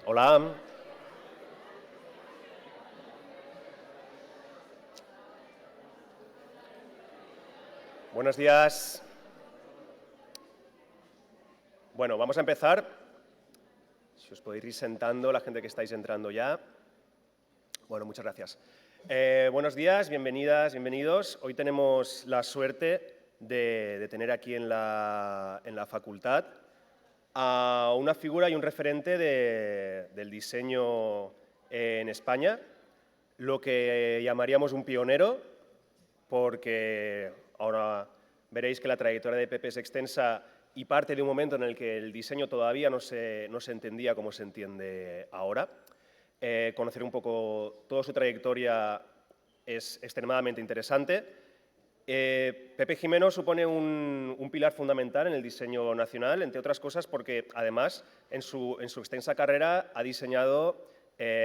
Hola. Buenos días. Bueno, vamos a empezar. Si os podéis ir sentando, la gente que estáis entrando ya. Bueno, muchas gracias. Buenos días, bienvenidas, bienvenidos. Hoy tenemos la suerte de tener aquí en la facultad a una figura y un referente del diseño en España, lo que llamaríamos un pionero, porque ahora veréis que la trayectoria de Pepe es extensa y parte de un momento en el que el diseño todavía no se entendía como se entiende ahora. Conocer un poco toda su trayectoria es extremadamente interesante. Pepe Gimeno supone un pilar fundamental en el diseño nacional, entre otras cosas porque, además, en su extensa carrera ha diseñado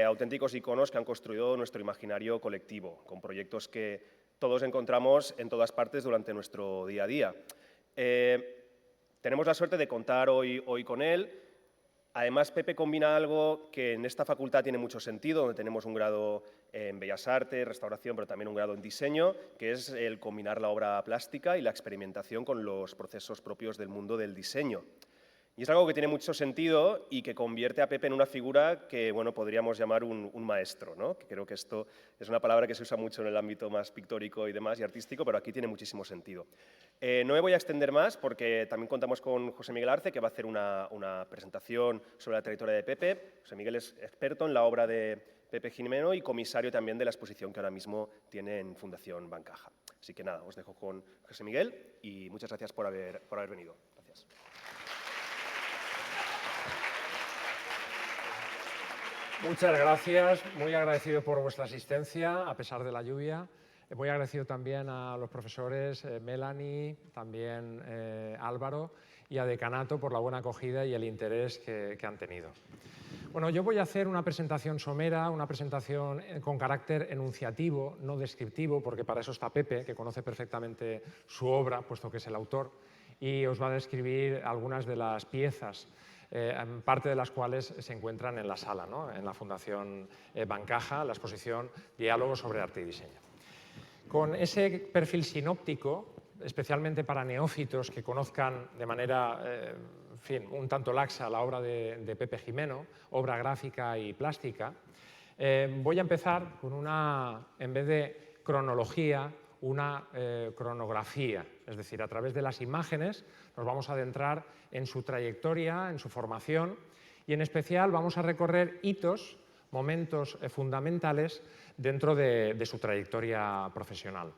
auténticos iconos que han construido nuestro imaginario colectivo, con proyectos que todos encontramos en todas partes durante nuestro día a día. Tenemos la suerte de contar hoy con él. Además, Pepe combina algo que en esta facultad tiene mucho sentido, donde tenemos un grado en Bellas Artes, Restauración, pero también un grado en Diseño, que es el combinar la obra plástica y la experimentación con los procesos propios del mundo del diseño. Y es algo que tiene mucho sentido y que convierte a Pepe en una figura que, bueno, podríamos llamar un maestro, ¿no? Que creo que esto es una palabra que se usa mucho en el ámbito más pictórico y demás y artístico, pero aquí tiene muchísimo sentido. No me voy a extender más porque también contamos con José Miguel Arce, que va a hacer una presentación sobre la trayectoria de Pepe. José Miguel es experto en la obra de Pepe Gimeno y comisario también de la exposición que ahora mismo tiene en Fundación Bancaja. Así que nada, os dejo con José Miguel y muchas gracias por haber venido. Gracias. Muchas gracias, muy agradecido por vuestra asistencia, a pesar de la lluvia. Muy agradecido también a los profesores Melanie, también Álvaro, y a Decanato por la buena acogida y el interés que han tenido. Bueno, yo voy a hacer una presentación somera, una presentación con carácter enunciativo, no descriptivo, porque para eso está Pepe, que conoce perfectamente su obra, puesto que es el autor, y os va a describir algunas de las piezas, parte de las cuales se encuentran en la sala, ¿no? En la Fundación Bancaja, la exposición Diálogos sobre Arte y Diseño. Con ese perfil sinóptico, especialmente para neófitos que conozcan de manera en fin, un tanto laxa la obra de Pepe Gimeno, obra gráfica y plástica, voy a empezar con una, en vez de cronología, una cronografía, es decir, a través de las imágenes nos vamos a adentrar en su trayectoria, en su formación y en especial vamos a recorrer hitos, momentos fundamentales dentro de su trayectoria profesional.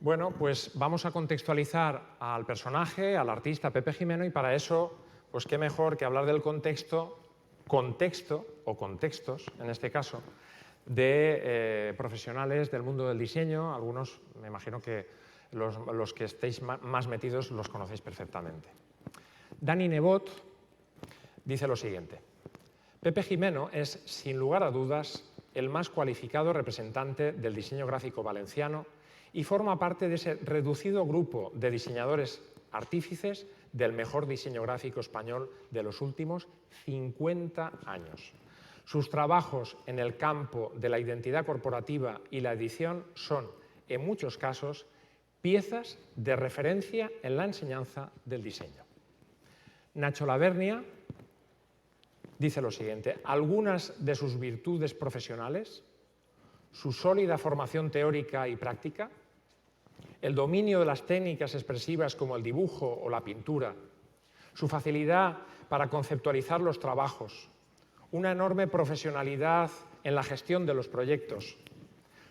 Bueno, pues vamos a contextualizar al personaje, al artista Pepe Gimeno, y para eso, pues qué mejor que hablar del contexto o contextos, en este caso, de profesionales del mundo del diseño. Algunos, me imagino que los que estéis más metidos los conocéis perfectamente. Dani Nebot dice lo siguiente: Pepe Gimeno es, sin lugar a dudas, el más cualificado representante del diseño gráfico valenciano y forma parte de ese reducido grupo de diseñadores artífices del mejor diseño gráfico español de los últimos 50 años. Sus trabajos en el campo de la identidad corporativa y la edición son, en muchos casos, piezas de referencia en la enseñanza del diseño. Nacho Lavernia dice lo siguiente: algunas de sus virtudes profesionales, su sólida formación teórica y práctica, el dominio de las técnicas expresivas como el dibujo o la pintura, su facilidad para conceptualizar los trabajos, una enorme profesionalidad en la gestión de los proyectos,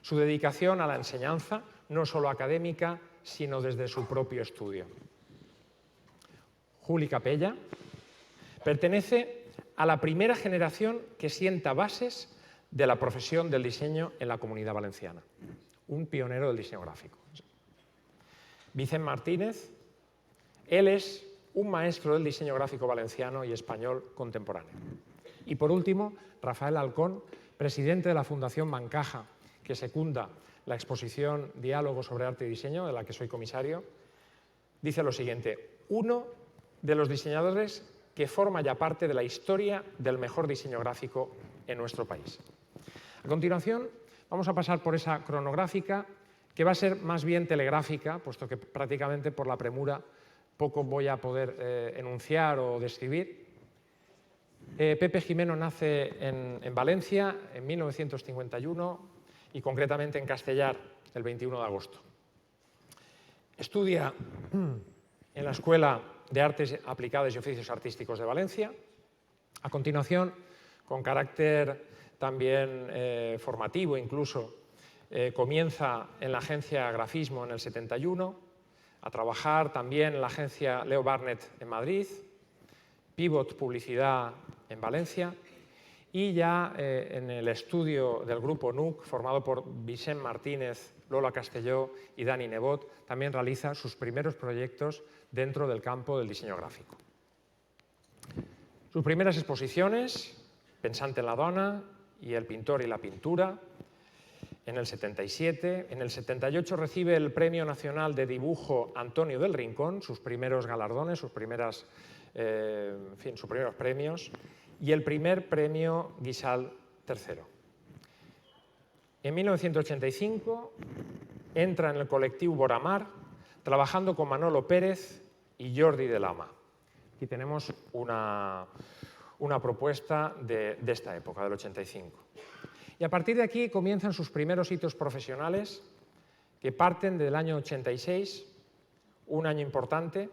su dedicación a la enseñanza, no solo académica, sino desde su propio estudio. Juli Capella pertenece a la primera generación que sienta bases de la profesión del diseño en la Comunidad Valenciana, un pionero del diseño gráfico. Vicent Martínez, él es un maestro del diseño gráfico valenciano y español contemporáneo. Y por último, Rafael Alcón, presidente de la Fundación Bancaja, que secunda la exposición Diálogos sobre Arte y Diseño, de la que soy comisario, dice lo siguiente: uno de los diseñadores que forma ya parte de la historia del mejor diseño gráfico en nuestro país. A continuación, vamos a pasar por esa cronográfica, que va a ser más bien telegráfica, puesto que prácticamente por la premura poco voy a poder enunciar o describir. Pepe Gimeno nace en Valencia en 1951 y concretamente en Castellar el 21 de agosto. Estudia en la Escuela de Artes Aplicadas y Oficios Artísticos de Valencia. A continuación, con carácter también formativo incluso, comienza en la agencia Grafismo en el 71, a trabajar también en la agencia Leo Barnett en Madrid, Pivot Publicidad en Valencia y ya en el estudio del grupo NUC, formado por Vicent Martínez, Lola Castelló y Dani Nebot, también realiza sus primeros proyectos dentro del campo del diseño gráfico. Sus primeras exposiciones, Pensante en la dona y El pintor y la pintura, en el 77. En el 78 recibe el Premio Nacional de Dibujo Antonio del Rincón, sus primeros galardones, sus primeros premios, y el primer premio Guisal III. En 1985 entra en el colectivo Boramar, trabajando con Manolo Pérez y Jordi de Lama. Aquí tenemos una propuesta de esta época, del 85. Y a partir de aquí comienzan sus primeros hitos profesionales, que parten del año 86, un año importante,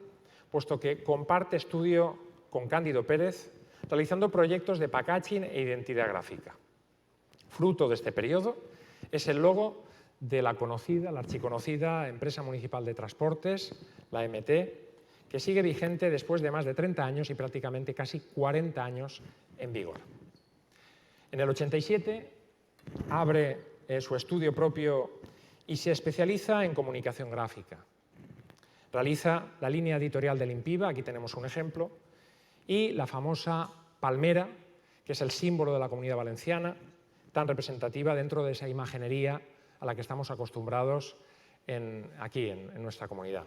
puesto que comparte estudio con Cándido Pérez, realizando proyectos de packaging e identidad gráfica. Fruto de este periodo es el logo de la archiconocida Empresa Municipal de Transportes, la MT, que sigue vigente después de más de 30 años y prácticamente casi 40 años en vigor. En el 87 abre su estudio propio y se especializa en comunicación gráfica. Realiza la línea editorial del Impiva, aquí tenemos un ejemplo, y la famosa palmera, que es el símbolo de la Comunidad Valenciana, tan representativa dentro de esa imaginería a la que estamos acostumbrados aquí en nuestra comunidad.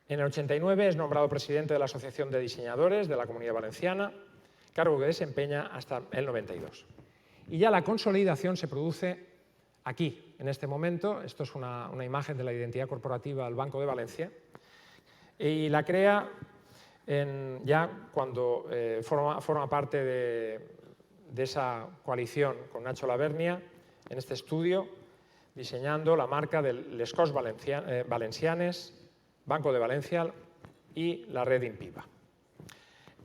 En el 89 es nombrado presidente de la Asociación de Diseñadores de la Comunidad Valenciana, cargo que desempeña hasta el 92. Y ya la consolidación se produce aquí, en este momento. Esto es una imagen de la identidad corporativa del Banco de Valencia, y la crea ya cuando forma parte de esa coalición con Nacho Lavernia, en este estudio, diseñando la marca de Les Corts Valencianes, Banco de Valencia y la red Impiva.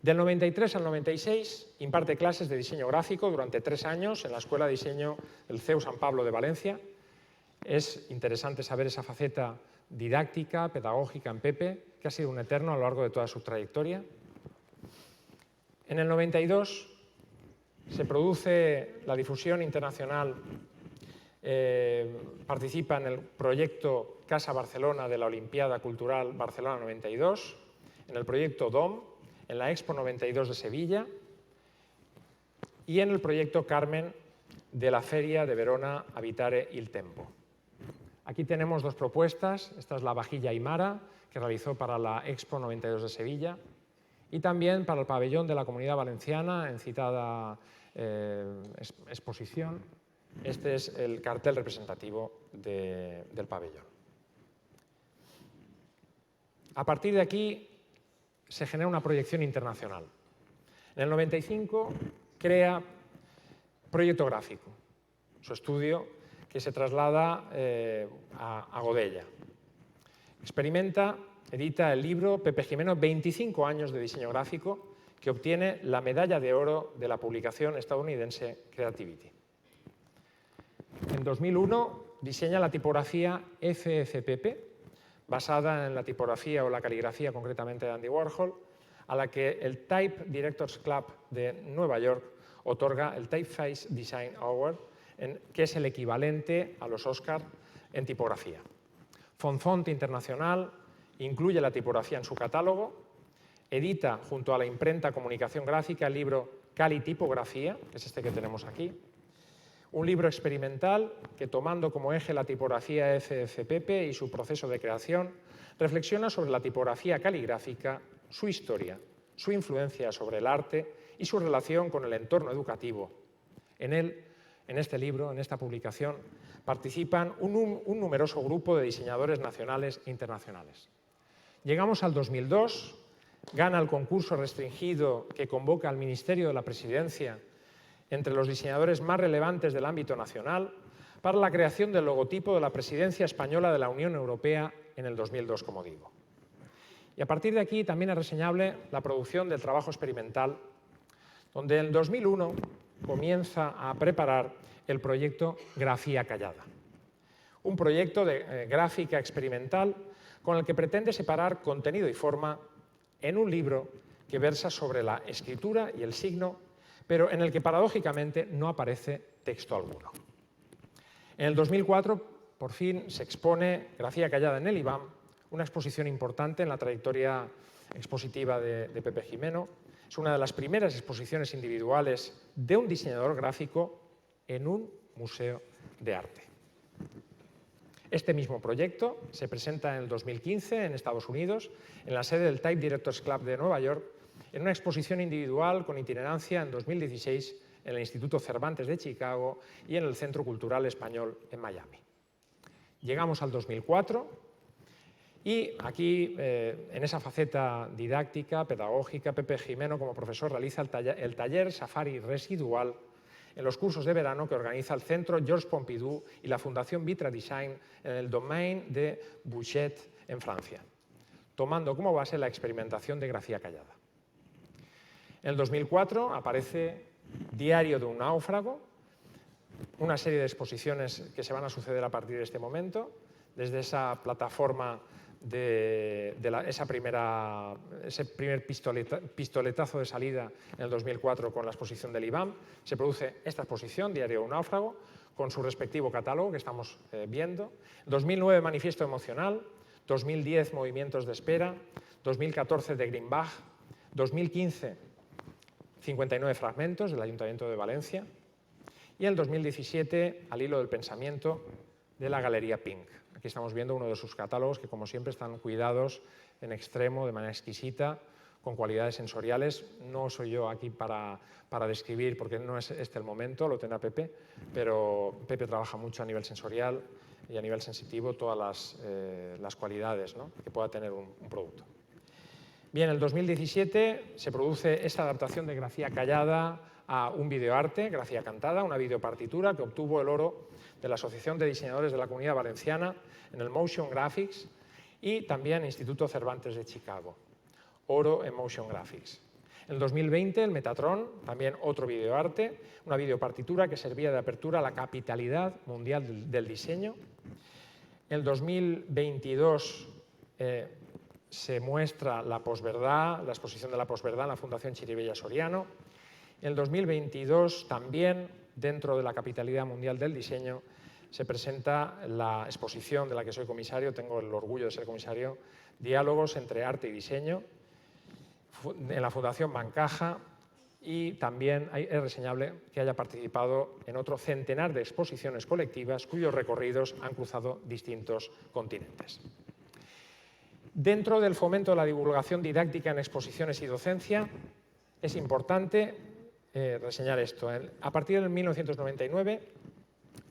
Del 93 al 96 imparte clases de diseño gráfico durante 3 años en la Escuela de Diseño del CEU San Pablo de Valencia. Es interesante saber esa faceta didáctica, pedagógica en Pepe, que ha sido un eterno a lo largo de toda su trayectoria. En el 92 se produce la difusión internacional, participa en el proyecto Casa Barcelona de la Olimpiada Cultural Barcelona 92, en el proyecto DOM, en la Expo 92 de Sevilla y en el proyecto Carmen de la Feria de Verona Habitare il Tempo. Aquí tenemos 2 propuestas. Esta es la vajilla Aymara, que realizó para la Expo 92 de Sevilla, y también para el pabellón de la Comunidad Valenciana en citada exposición. Este es el cartel representativo del pabellón. A partir de aquí se genera una proyección internacional. En el 95 crea Proyecto Gráfico, su estudio que se traslada a Godella. Edita el libro Pepe Gimeno, 25 años de diseño gráfico, que obtiene la medalla de oro de la publicación estadounidense Creativity. En 2001 diseña la tipografía FFPP, basada en la tipografía o la caligrafía concretamente de Andy Warhol, a la que el Type Directors Club de Nueva York otorga el Typeface Design Award, que es el equivalente a los Oscar en tipografía. Font Internacional incluye la tipografía en su catálogo, edita junto a la imprenta Comunicación Gráfica el libro Cali Tipografía, que es este que tenemos aquí, un libro experimental que, tomando como eje la tipografía FFPP y su proceso de creación, reflexiona sobre la tipografía caligráfica, su historia, su influencia sobre el arte y su relación con el entorno educativo. En él, en este libro, en esta publicación, participan un numeroso grupo de diseñadores nacionales e internacionales. Llegamos al 2002, gana el concurso restringido que convoca al Ministerio de la Presidencia entre los diseñadores más relevantes del ámbito nacional para la creación del logotipo de la Presidencia Española de la Unión Europea en el 2002, como digo. Y a partir de aquí también es reseñable la producción del trabajo experimental, donde en 2001 comienza a preparar el proyecto Grafía Callada, un proyecto de gráfica experimental con el que pretende separar contenido y forma en un libro que versa sobre la escritura y el signo, pero en el que paradójicamente no aparece texto alguno. En el 2004, por fin, se expone Grafía Callada en el IBAM, una exposición importante en la trayectoria expositiva de Pepe Gimeno. Es una de las primeras exposiciones individuales de un diseñador gráfico en un museo de arte. Este mismo proyecto se presenta en el 2015 en Estados Unidos, en la sede del Type Directors Club de Nueva York, en una exposición individual con itinerancia en 2016 en el Instituto Cervantes de Chicago y en el Centro Cultural Español en Miami. Llegamos al 2004 y aquí, en esa faceta didáctica, pedagógica, Pepe Gimeno como profesor realiza el taller Safari Residual en los cursos de verano que organiza el Centro Georges Pompidou y la Fundación Vitra Design en el Domaine de Bouchet, en Francia, tomando como base la experimentación de grafía callada. En el 2004 aparece Diario de un náufrago, una serie de exposiciones que se van a suceder a partir de este momento, desde esa plataforma ese primer pistoletazo de salida en el 2004 con la exposición del IBAM, se produce esta exposición, Diario de un náufrago, con su respectivo catálogo que estamos viendo. 2009, Manifiesto emocional, 2010, Movimientos de espera, 2014, de Grimbach, 2015, 59 fragmentos del Ayuntamiento de Valencia y en el 2017, Al hilo del pensamiento, de la Galería Pink. Aquí estamos viendo uno de sus catálogos que, como siempre, están cuidados en extremo, de manera exquisita, con cualidades sensoriales. No soy yo aquí para describir, porque no es este el momento, lo tendrá Pepe, pero Pepe trabaja mucho a nivel sensorial y a nivel sensitivo todas las cualidades, ¿no?, que pueda tener un producto. Bien, en el 2017 se produce esta adaptación de Grafía Callada a un videoarte, Grafía Cantada, una videopartitura que obtuvo el oro de la Asociación de Diseñadores de la Comunidad Valenciana en el Motion Graphics y también Instituto Cervantes de Chicago, oro en Motion Graphics. En el 2020, el Metatron, también otro videoarte, una videopartitura que servía de apertura a la capitalidad mundial del diseño. En el 2022 se muestra la posverdad, la exposición de la posverdad en la Fundación Chirivella Soriano. En el 2022 también, dentro de la capitalidad mundial del diseño, se presenta la exposición de la que soy comisario, tengo el orgullo de ser comisario, Diálogos entre arte y diseño, en la Fundación Bancaja, y también es reseñable que haya participado en otro centenar de exposiciones colectivas cuyos recorridos han cruzado distintos continentes. Dentro del fomento de la divulgación didáctica en exposiciones y docencia, es importante reseñar esto. A partir de 1999,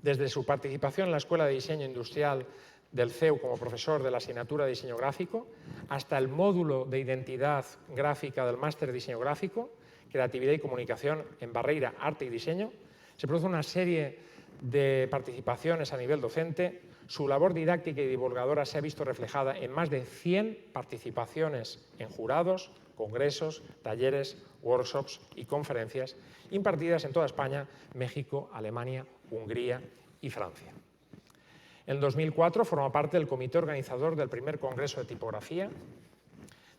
desde su participación en la Escuela de Diseño Industrial del CEU como profesor de la asignatura de Diseño Gráfico, hasta el módulo de Identidad Gráfica del Máster de Diseño Gráfico, Creatividad y Comunicación en Barreira, Arte y Diseño, se produce una serie de participaciones a nivel docente. Su labor didáctica y divulgadora se ha visto reflejada en más de 100 participaciones en jurados, congresos, talleres, workshops y conferencias impartidas en toda España, México, Alemania, Hungría y Francia. En 2004 forma parte del comité organizador del primer Congreso de Tipografía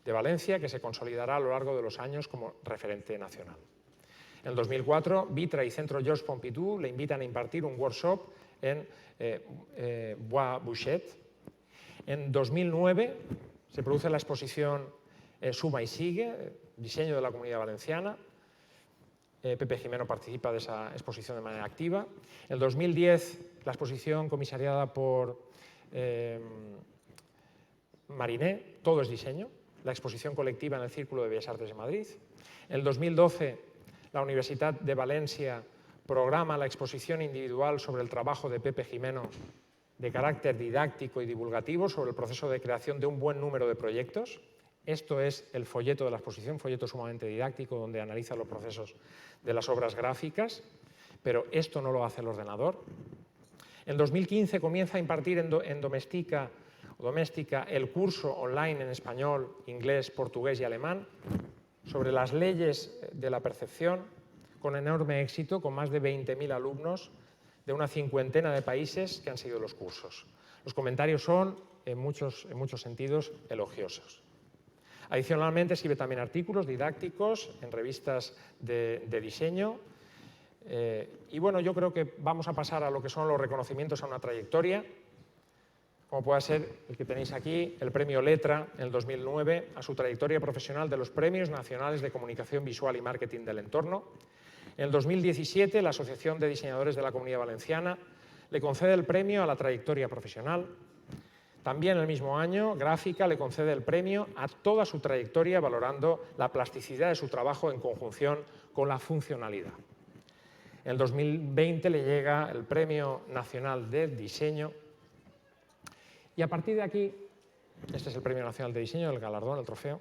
de Valencia, que se consolidará a lo largo de los años como referente nacional. En 2004, Vitra y Centro Georges Pompidou le invitan a impartir un workshop en Bois Bouchet. En 2009 se produce la exposición Suma y Sigue, diseño de la Comunidad Valenciana. Pepe Gimeno participa de esa exposición de manera activa. En 2010, la exposición comisariada por Mariné, todo es diseño, la exposición colectiva en el Círculo de Bellas Artes de Madrid. En el 2012, la Universidad de Valencia programa la exposición individual sobre el trabajo de Pepe Gimeno de carácter didáctico y divulgativo sobre el proceso de creación de un buen número de proyectos. Esto es el folleto de la exposición, folleto sumamente didáctico donde analiza los procesos de las obras gráficas, pero esto no lo hace el ordenador. En 2015 comienza a impartir en Doméstica el curso online en español, inglés, portugués y alemán sobre las leyes de la percepción, con enorme éxito, con más de 20.000 alumnos de una cincuentena de países que han seguido los cursos. Los comentarios son, en muchos sentidos, elogiosos. Adicionalmente, escribe también artículos didácticos en revistas de diseño. Y bueno, yo creo que vamos a pasar a lo que son los reconocimientos a una trayectoria, como pueda ser el que tenéis aquí, el premio Letra en el 2009 a su trayectoria profesional de los Premios Nacionales de Comunicación Visual y Marketing del Entorno. En el 2017, la Asociación de Diseñadores de la Comunidad Valenciana le concede el premio a la trayectoria profesional. También el mismo año, Gráfica le concede el premio a toda su trayectoria, valorando la plasticidad de su trabajo en conjunción con la funcionalidad. En el 2020 le llega el Premio Nacional de Diseño. Y a partir de aquí, este es el Premio Nacional de Diseño, el galardón, el trofeo,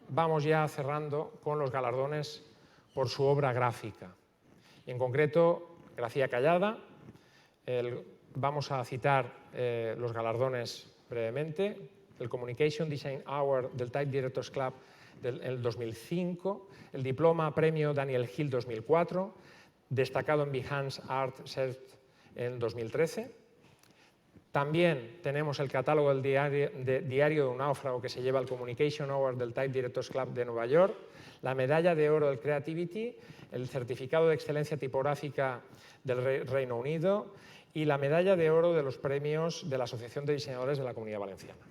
vamos ya cerrando con los galardones por su obra gráfica. Y en concreto, Gracia Callada, vamos a citar los galardones brevemente, el Communication Design Award del Type Directors Club del 2005, el diploma premio Daniel Hill 2004, destacado en Behance Art Cert en 2013. También tenemos el catálogo del diario de un náufrago que se lleva el Communication Award del Type Directors Club de Nueva York, la medalla de oro del Creativity, el certificado de excelencia tipográfica del Reino Unido y la medalla de oro de los premios de la Asociación de Diseñadores de la Comunidad Valenciana.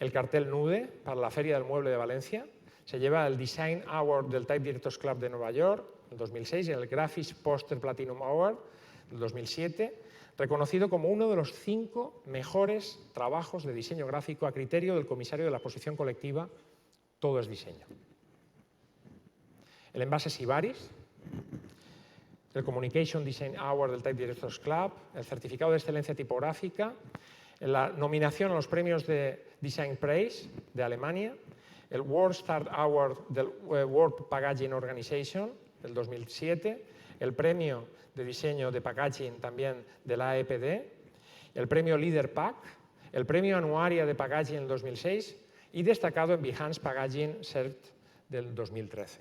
El cartel Nude para la Feria del Mueble de Valencia se lleva el Design Award del Type Directors Club de Nueva York en 2006 y el Graphics Poster Platinum Award del 2007, reconocido como uno de los 5 mejores trabajos de diseño gráfico a criterio del comisario de la exposición colectiva Todo es Diseño. El envase Sibaris, el Communication Design Award del Type Directors Club, el certificado de excelencia tipográfica, la nominación a los premios de Design Praise de Alemania, el World Start Award del World Packaging Organization del 2007, el premio de diseño de packaging también de la AEPD, el premio Leader Pack, el premio Anuaria de Packaging en 2006 y destacado en Behance Packaging Cert del 2013.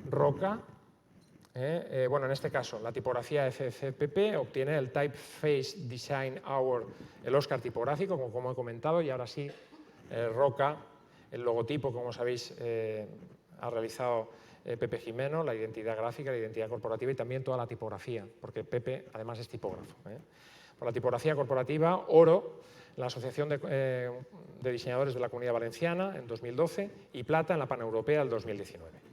Roca, bueno, en este caso, la tipografía FFPP obtiene el Typeface Design Award, el Oscar tipográfico, como he comentado, y ahora sí, Roca, el logotipo, como sabéis, ha realizado Pepe Gimeno, la identidad gráfica, la identidad corporativa y también toda la tipografía, porque Pepe además es tipógrafo. Por la tipografía corporativa, oro, la Asociación de Diseñadores de la Comunidad Valenciana en 2012 y plata en la Paneuropea en 2019.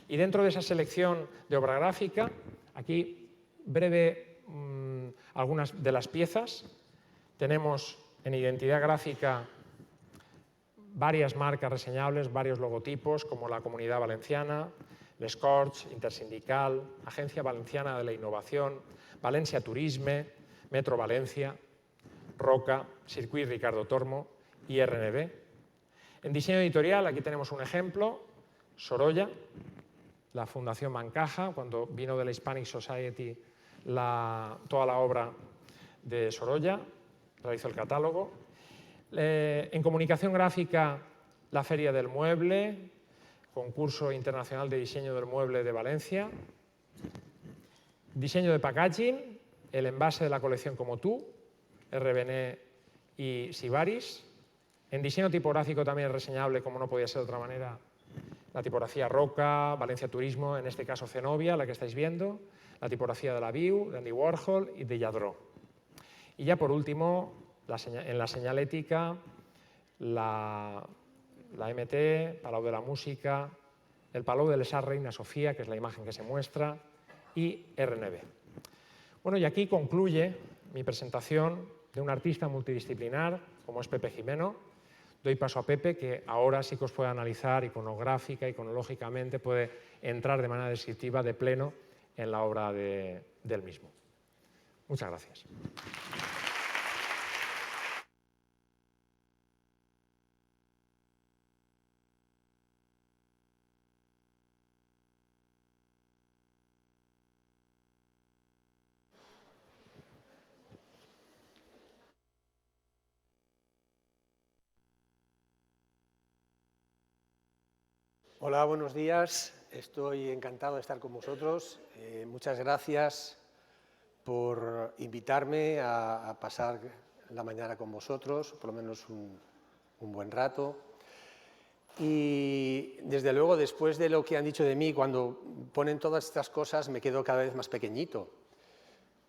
Y dentro de esa selección de obra gráfica, aquí breve algunas de las piezas. Tenemos en identidad gráfica varias marcas reseñables, varios logotipos como la Comunidad Valenciana, l'Escorch, Intersindical, Agencia Valenciana de la Innovación, Valencia Turisme, Metro Valencia, Roca, Circuit Ricardo Tormo y RNB. En diseño editorial, aquí tenemos un ejemplo, Sorolla, la Fundación Bancaja, cuando vino de la Hispanic Society toda la obra de Sorolla, realizó el catálogo. En comunicación gráfica, la Feria del Mueble, Concurso Internacional de Diseño del Mueble de Valencia. Diseño de packaging, el envase de la colección Como Tú, RBN y Sibaris. En diseño tipográfico también es reseñable, como no podía ser de otra manera, la tipografía Roca, Valencia Turismo, en este caso Zenobia, la que estáis viendo, la tipografía de la Viu, de Andy Warhol y de Lladró. Y ya por último, en la señalética, la MT, Palau de la Música, el Palau de l'Esar Reina Sofía, que es la imagen que se muestra, y RNB. Bueno, y aquí concluye mi presentación de un artista multidisciplinar como es Pepe Gimeno. Doy paso a Pepe, que ahora sí que os puede analizar iconográfica, iconológicamente, puede entrar de manera descriptiva de pleno en la obra del mismo. Muchas gracias. Hola, buenos días. Estoy encantado de estar con vosotros. Muchas gracias por invitarme a pasar la mañana con vosotros, por lo menos un buen rato. Y desde luego, después de lo que han dicho de mí, cuando ponen todas estas cosas me quedo cada vez más pequeñito,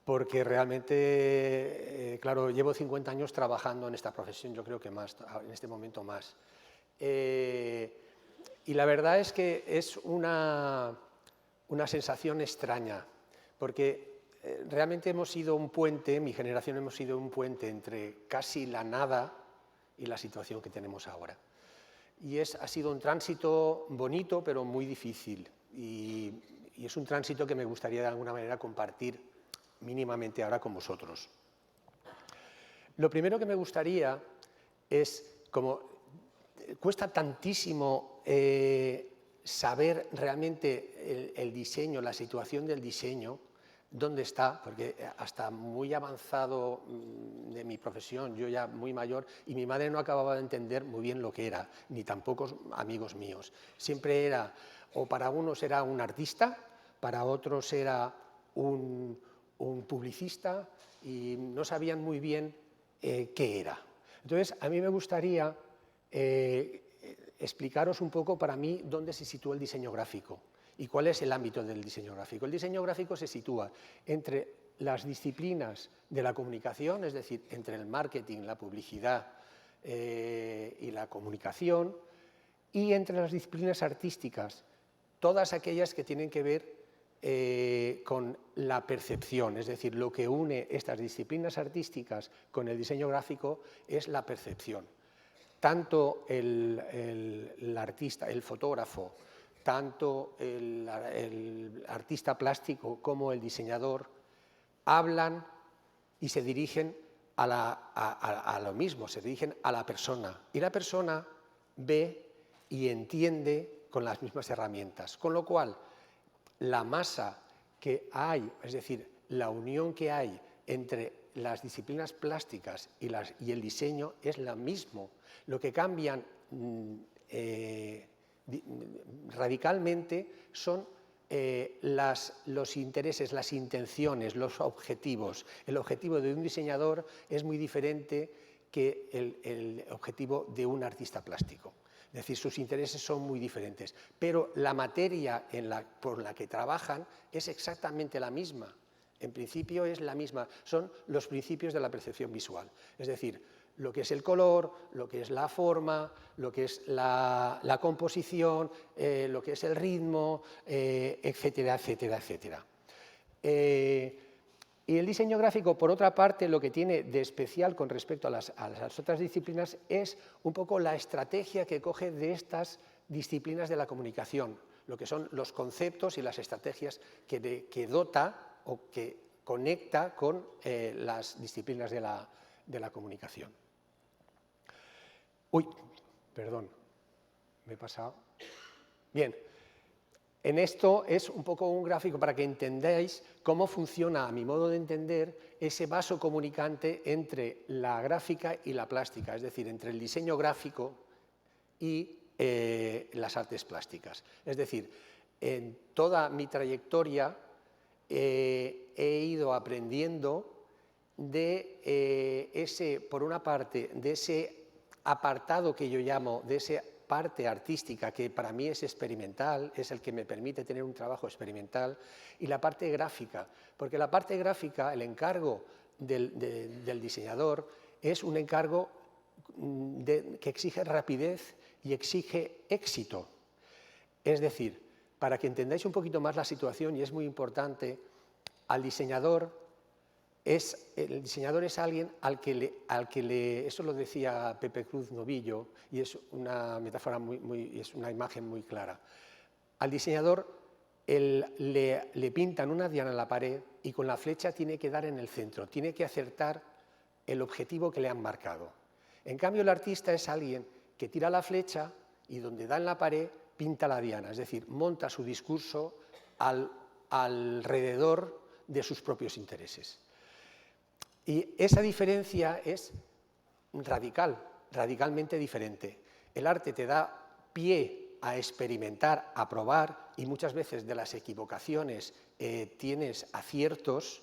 porque realmente, claro, llevo 50 años trabajando en esta profesión, yo creo que más, en este momento más. Y la verdad es que es una sensación extraña, porque realmente hemos sido un puente, mi generación hemos sido un puente entre casi la nada y la situación que tenemos ahora. Y ha sido un tránsito bonito, pero muy difícil. Y es un tránsito que me gustaría de alguna manera compartir mínimamente ahora con vosotros. Lo primero que me gustaría es, como cuesta tantísimo saber realmente el diseño, la situación del diseño, dónde está, porque hasta muy avanzado de mi profesión, yo ya muy mayor, y mi madre no acababa de entender muy bien lo que era, ni tampoco amigos míos. Siempre era, o para unos era un artista, para otros era un publicista, y no sabían muy bien qué era. Entonces, a mí me gustaría explicaros un poco para mí dónde se sitúa el diseño gráfico y cuál es el ámbito del diseño gráfico. El diseño gráfico se sitúa entre las disciplinas de la comunicación, es decir, entre el marketing, la publicidad y la comunicación, y entre las disciplinas artísticas, todas aquellas que tienen que ver con la percepción, es decir, lo que une estas disciplinas artísticas con el diseño gráfico es la percepción. Tanto el artista, el fotógrafo, tanto el artista plástico como el diseñador hablan y se dirigen a lo mismo, se dirigen a la persona. Y la persona ve y entiende con las mismas herramientas. Con lo cual, la masa que hay, es decir, la unión que hay entre las disciplinas plásticas y el diseño es la misma. Lo que cambian radicalmente son los intereses, las intenciones, los objetivos. El objetivo de un diseñador es muy diferente que el objetivo de un artista plástico. Es decir, sus intereses son muy diferentes, pero la materia por la que trabajan es exactamente la misma. En principio es la misma, son los principios de la percepción visual. Es decir, lo que es el color, lo que es la forma, lo que es la composición, lo que es el ritmo, etcétera, etcétera, etcétera. Y el diseño gráfico, por otra parte, lo que tiene de especial con respecto a las otras disciplinas es un poco la estrategia que coge de estas disciplinas de la comunicación, lo que son los conceptos y las estrategias que dota o que conecta con las disciplinas de la comunicación. Uy, perdón, me he pasado. Bien, en esto es un poco un gráfico para que entendáis cómo funciona, a mi modo de entender, ese vaso comunicante entre la gráfica y la plástica, es decir, entre el diseño gráfico y las artes plásticas. Es decir, en toda mi trayectoria he ido aprendiendo de por una parte, de ese apartado que yo llamo, de esa parte artística que para mí es experimental, es el que me permite tener un trabajo experimental, y la parte gráfica, porque la parte gráfica, el encargo del diseñador es un encargo que exige rapidez y exige éxito. Es decir, para que entendáis un poquito más la situación, y es muy importante, al diseñador el diseñador es alguien al que le, eso lo decía Pepe Cruz Novillo, y es una metáfora es una imagen muy clara. Al diseñador le pintan una diana en la pared y con la flecha tiene que dar en el centro, tiene que acertar el objetivo que le han marcado. En cambio, el artista es alguien que tira la flecha y donde da en la pared pinta la diana, es decir, monta su discurso alrededor de sus propios intereses. Y esa diferencia es radicalmente diferente. El arte te da pie a experimentar, a probar, y muchas veces de las equivocaciones tienes aciertos,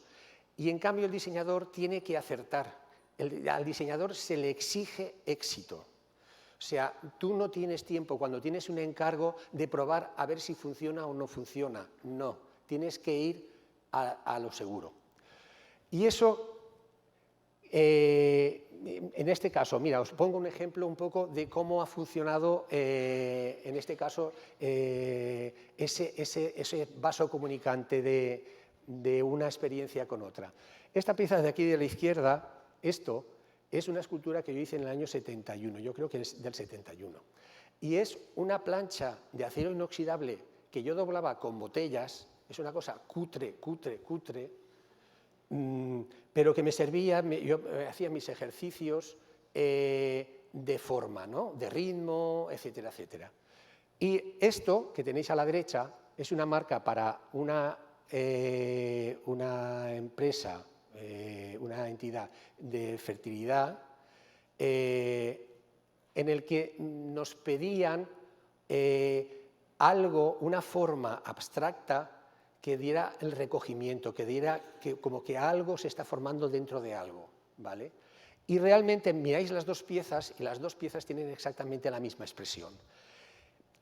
y en cambio el diseñador tiene que acertar. Al diseñador se le exige éxito. O sea, tú no tienes tiempo cuando tienes un encargo de probar a ver si funciona o no funciona. No, tienes que ir a lo seguro. Y eso, en este caso, mira, os pongo un ejemplo un poco de cómo ha funcionado, en este caso, ese vaso comunicante de una experiencia con otra. Esta pieza de aquí de la izquierda, esto es una escultura que yo hice en el año 71, yo creo que es del 71. Y es una plancha de acero inoxidable que yo doblaba con botellas, es una cosa cutre, pero que me servía, yo hacía mis ejercicios de forma, ¿no? De ritmo, etcétera, etcétera. Y esto que tenéis a la derecha es una marca para una empresa, una entidad de fertilidad, en el que nos pedían algo, una forma abstracta que diera el recogimiento, que diera como que algo se está formando dentro de algo, ¿vale? Y realmente miráis las dos piezas y las dos piezas tienen exactamente la misma expresión.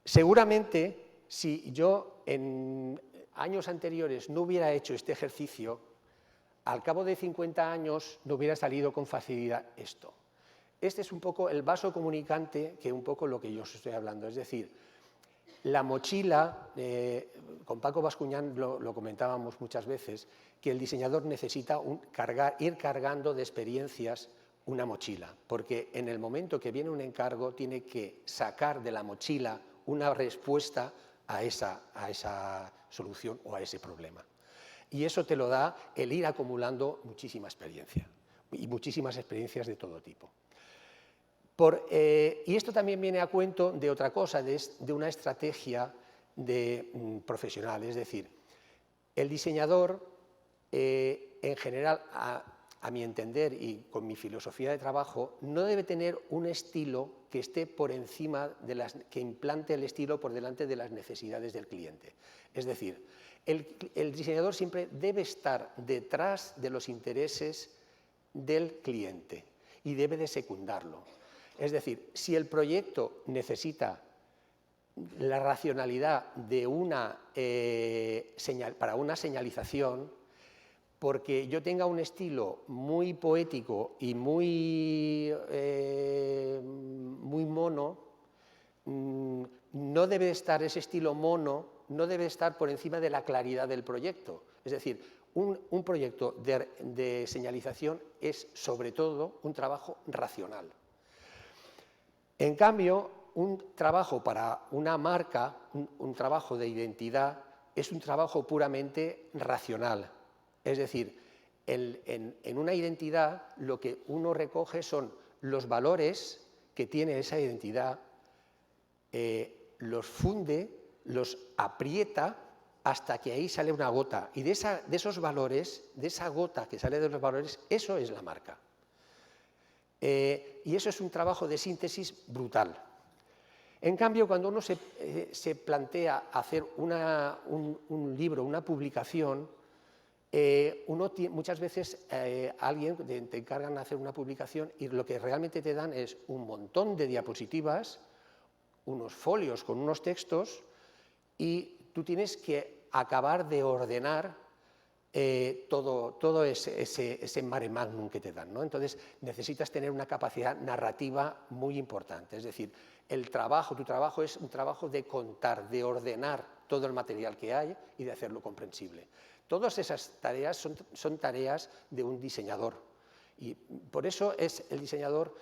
Seguramente, si yo en años anteriores no hubiera hecho este ejercicio, al cabo de 50 años no hubiera salido con facilidad esto. Este es un poco el vaso comunicante, que un poco lo que yo os estoy hablando, es decir, la mochila, con Paco Bascuñán lo comentábamos muchas veces, que el diseñador necesita ir cargando de experiencias una mochila, porque en el momento que viene un encargo tiene que sacar de la mochila una respuesta a esa solución o a ese problema. Y eso te lo da el ir acumulando muchísima experiencia, y muchísimas experiencias de todo tipo. Y esto también viene a cuento de otra cosa, de una estrategia profesional, es decir, el diseñador, en general, a mi entender y con mi filosofía de trabajo, no debe tener un estilo que esté por encima que implante el estilo por delante de las necesidades del cliente. Es decir, el diseñador siempre debe estar detrás de los intereses del cliente y debe de secundarlo. Es decir, si el proyecto necesita la racionalidad de para una señalización, porque yo tenga un estilo muy poético y muy mono, no debe estar ese estilo mono, no debe estar por encima de la claridad del proyecto. Es decir, un proyecto de señalización es sobre todo un trabajo racional. En cambio, un trabajo para una marca, un trabajo de identidad, es un trabajo puramente racional. Es decir, en una identidad lo que uno recoge son los valores que tiene esa identidad, los funde, los aprieta hasta que ahí sale una gota. Y de esos valores, de esa gota que sale de los valores, eso es la marca. Y eso es un trabajo de síntesis brutal. En cambio, cuando uno se plantea hacer un libro, una publicación, muchas veces alguien te encargan de hacer una publicación y lo que realmente te dan es un montón de diapositivas, unos folios con unos textos y tú tienes que acabar de ordenar todo ese mare magnum que te dan, ¿no? Entonces necesitas tener una capacidad narrativa muy importante, es decir, tu trabajo es un trabajo de contar, de ordenar todo el material que hay y de hacerlo comprensible. Todas esas tareas son tareas de un diseñador. Y por eso es el diseñador,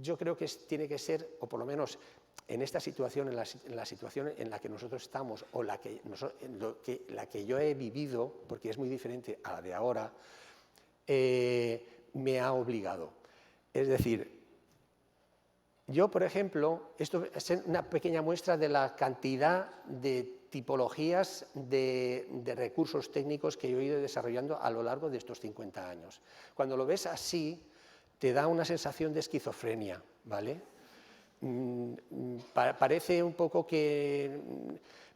yo creo que tiene que ser, o por lo menos en esta situación, en la situación en la que nosotros estamos, o la que yo he vivido, porque es muy diferente a la de ahora, me ha obligado. Es decir, yo, por ejemplo, esto es una pequeña muestra de la cantidad de tipologías de recursos técnicos que yo he ido desarrollando a lo largo de estos 50 años. Cuando lo ves así, te da una sensación de esquizofrenia, ¿vale? Parece un poco que...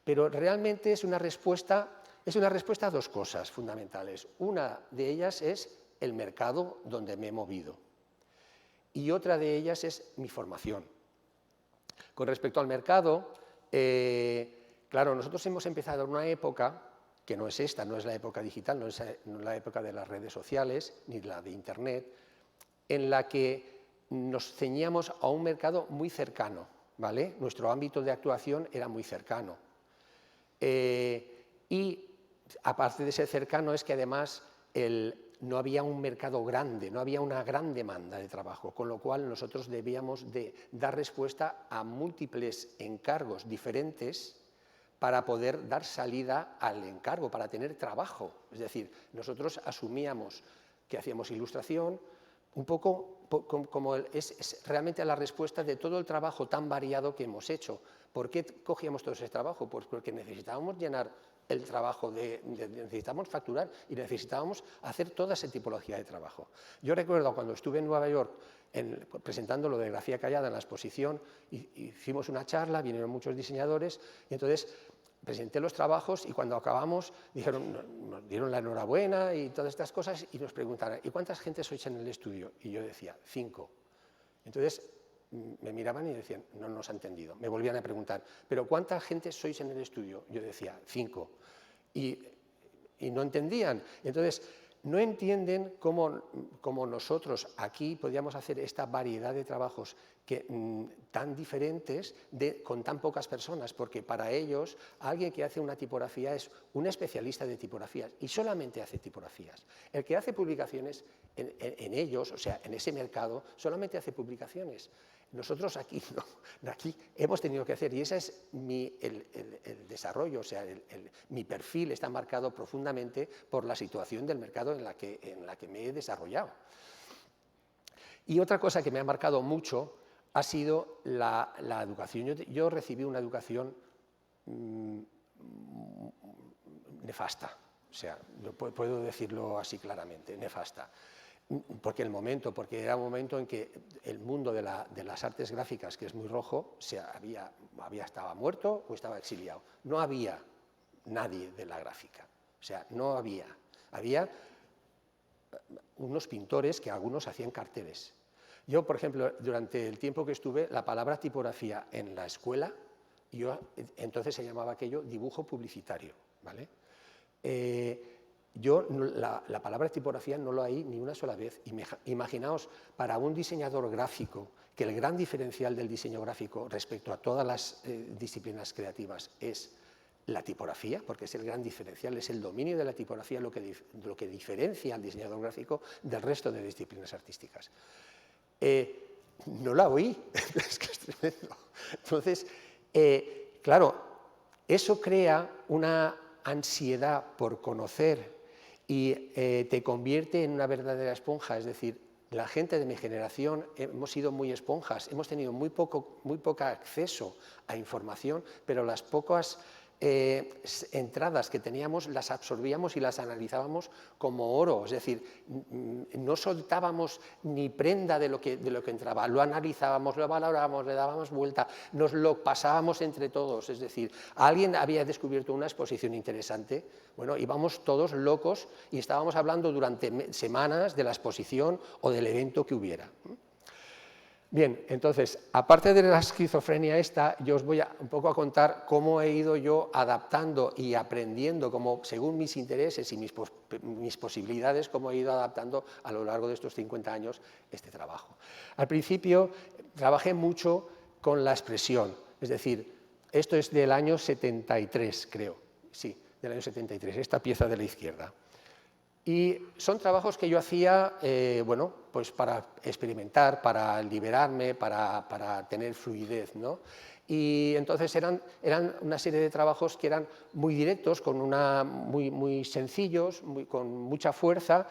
Pero realmente es una respuesta a dos cosas fundamentales. Una de ellas es el mercado donde me he movido y otra de ellas es mi formación. Con respecto al mercado, claro, nosotros hemos empezado en una época que no es esta, no es la época digital, no es la época de las redes sociales ni la de Internet, en la que nos ceñíamos a un mercado muy cercano, ¿vale? Nuestro ámbito de actuación era muy cercano. Y aparte de ser cercano es que además no había un mercado grande, no había una gran demanda de trabajo, con lo cual nosotros debíamos de dar respuesta a múltiples encargos diferentes para poder dar salida al encargo, para tener trabajo. Es decir, nosotros asumíamos que hacíamos ilustración, un poco como es realmente la respuesta de todo el trabajo tan variado que hemos hecho. ¿Por qué cogíamos todo ese trabajo? Pues porque necesitábamos llenar el trabajo, necesitábamos facturar y necesitábamos hacer toda esa tipología de trabajo. Yo recuerdo cuando estuve en Nueva York presentando lo de grafía callada en la exposición, hicimos una charla, vinieron muchos diseñadores y entonces presenté los trabajos y cuando acabamos nos dieron la enhorabuena y todas estas cosas y nos preguntaron, ¿y cuántas gente sois en el estudio? Y yo decía, 5. Entonces me miraban y decían, no nos ha entendido. Me volvían a preguntar, ¿pero cuánta gente sois en el estudio? Yo decía, 5. Y no entendían. Entonces, no entienden cómo nosotros aquí podíamos hacer esta variedad de trabajos tan diferentes con tan pocas personas, porque para ellos alguien que hace una tipografía es un especialista de tipografías y solamente hace tipografías. El que hace publicaciones en ellos, o sea, en ese mercado, solamente hace publicaciones. Nosotros aquí, no, aquí hemos tenido que hacer, y ese es el desarrollo, o sea, mi perfil está marcado profundamente por la situación del mercado en la que me he desarrollado. Y otra cosa que me ha marcado mucho ha sido la educación. Yo recibí una educación nefasta, o sea, puedo decirlo así claramente, nefasta. Porque era un momento en que el mundo de las artes gráficas, que es muy rojo, estaba muerto o estaba exiliado. No había nadie de la gráfica, o sea, no había. Había unos pintores que algunos hacían carteles. Yo, por ejemplo, durante el tiempo que estuve, la palabra tipografía en la escuela, entonces se llamaba aquello dibujo publicitario, ¿vale? Yo la palabra tipografía no lo oí ni una sola vez. Imaginaos, para un diseñador gráfico, que el gran diferencial del diseño gráfico respecto a todas las disciplinas creativas es la tipografía, porque es el gran diferencial, es el dominio de la tipografía lo que diferencia al diseñador gráfico del resto de disciplinas artísticas. No la oí, es que es tremendo. Entonces, claro, eso crea una ansiedad por conocer y te convierte en una verdadera esponja, es decir, la gente de mi generación hemos sido muy esponjas, hemos tenido muy poco acceso a información, pero las pocas entradas que teníamos las absorbíamos y las analizábamos como oro, es decir, no soltábamos ni prenda de lo que entraba, lo analizábamos, lo valorábamos, le dábamos vuelta, nos lo pasábamos entre todos, es decir, alguien había descubierto una exposición interesante, bueno, íbamos todos locos y estábamos hablando durante semanas de la exposición o del evento que hubiera. Bien, entonces, aparte de la esquizofrenia esta, yo os voy un poco a contar cómo he ido yo adaptando y aprendiendo, según mis intereses y mis posibilidades, cómo he ido adaptando a lo largo de estos 50 años este trabajo. Al principio trabajé mucho con la expresión, es decir, esto es del año 73, creo, sí, del año 73, esta pieza de la izquierda. Y son trabajos que yo hacía, bueno, pues para experimentar, para liberarme, para tener fluidez, ¿no? Y entonces eran una serie de trabajos que eran muy directos, muy sencillos, con mucha fuerza,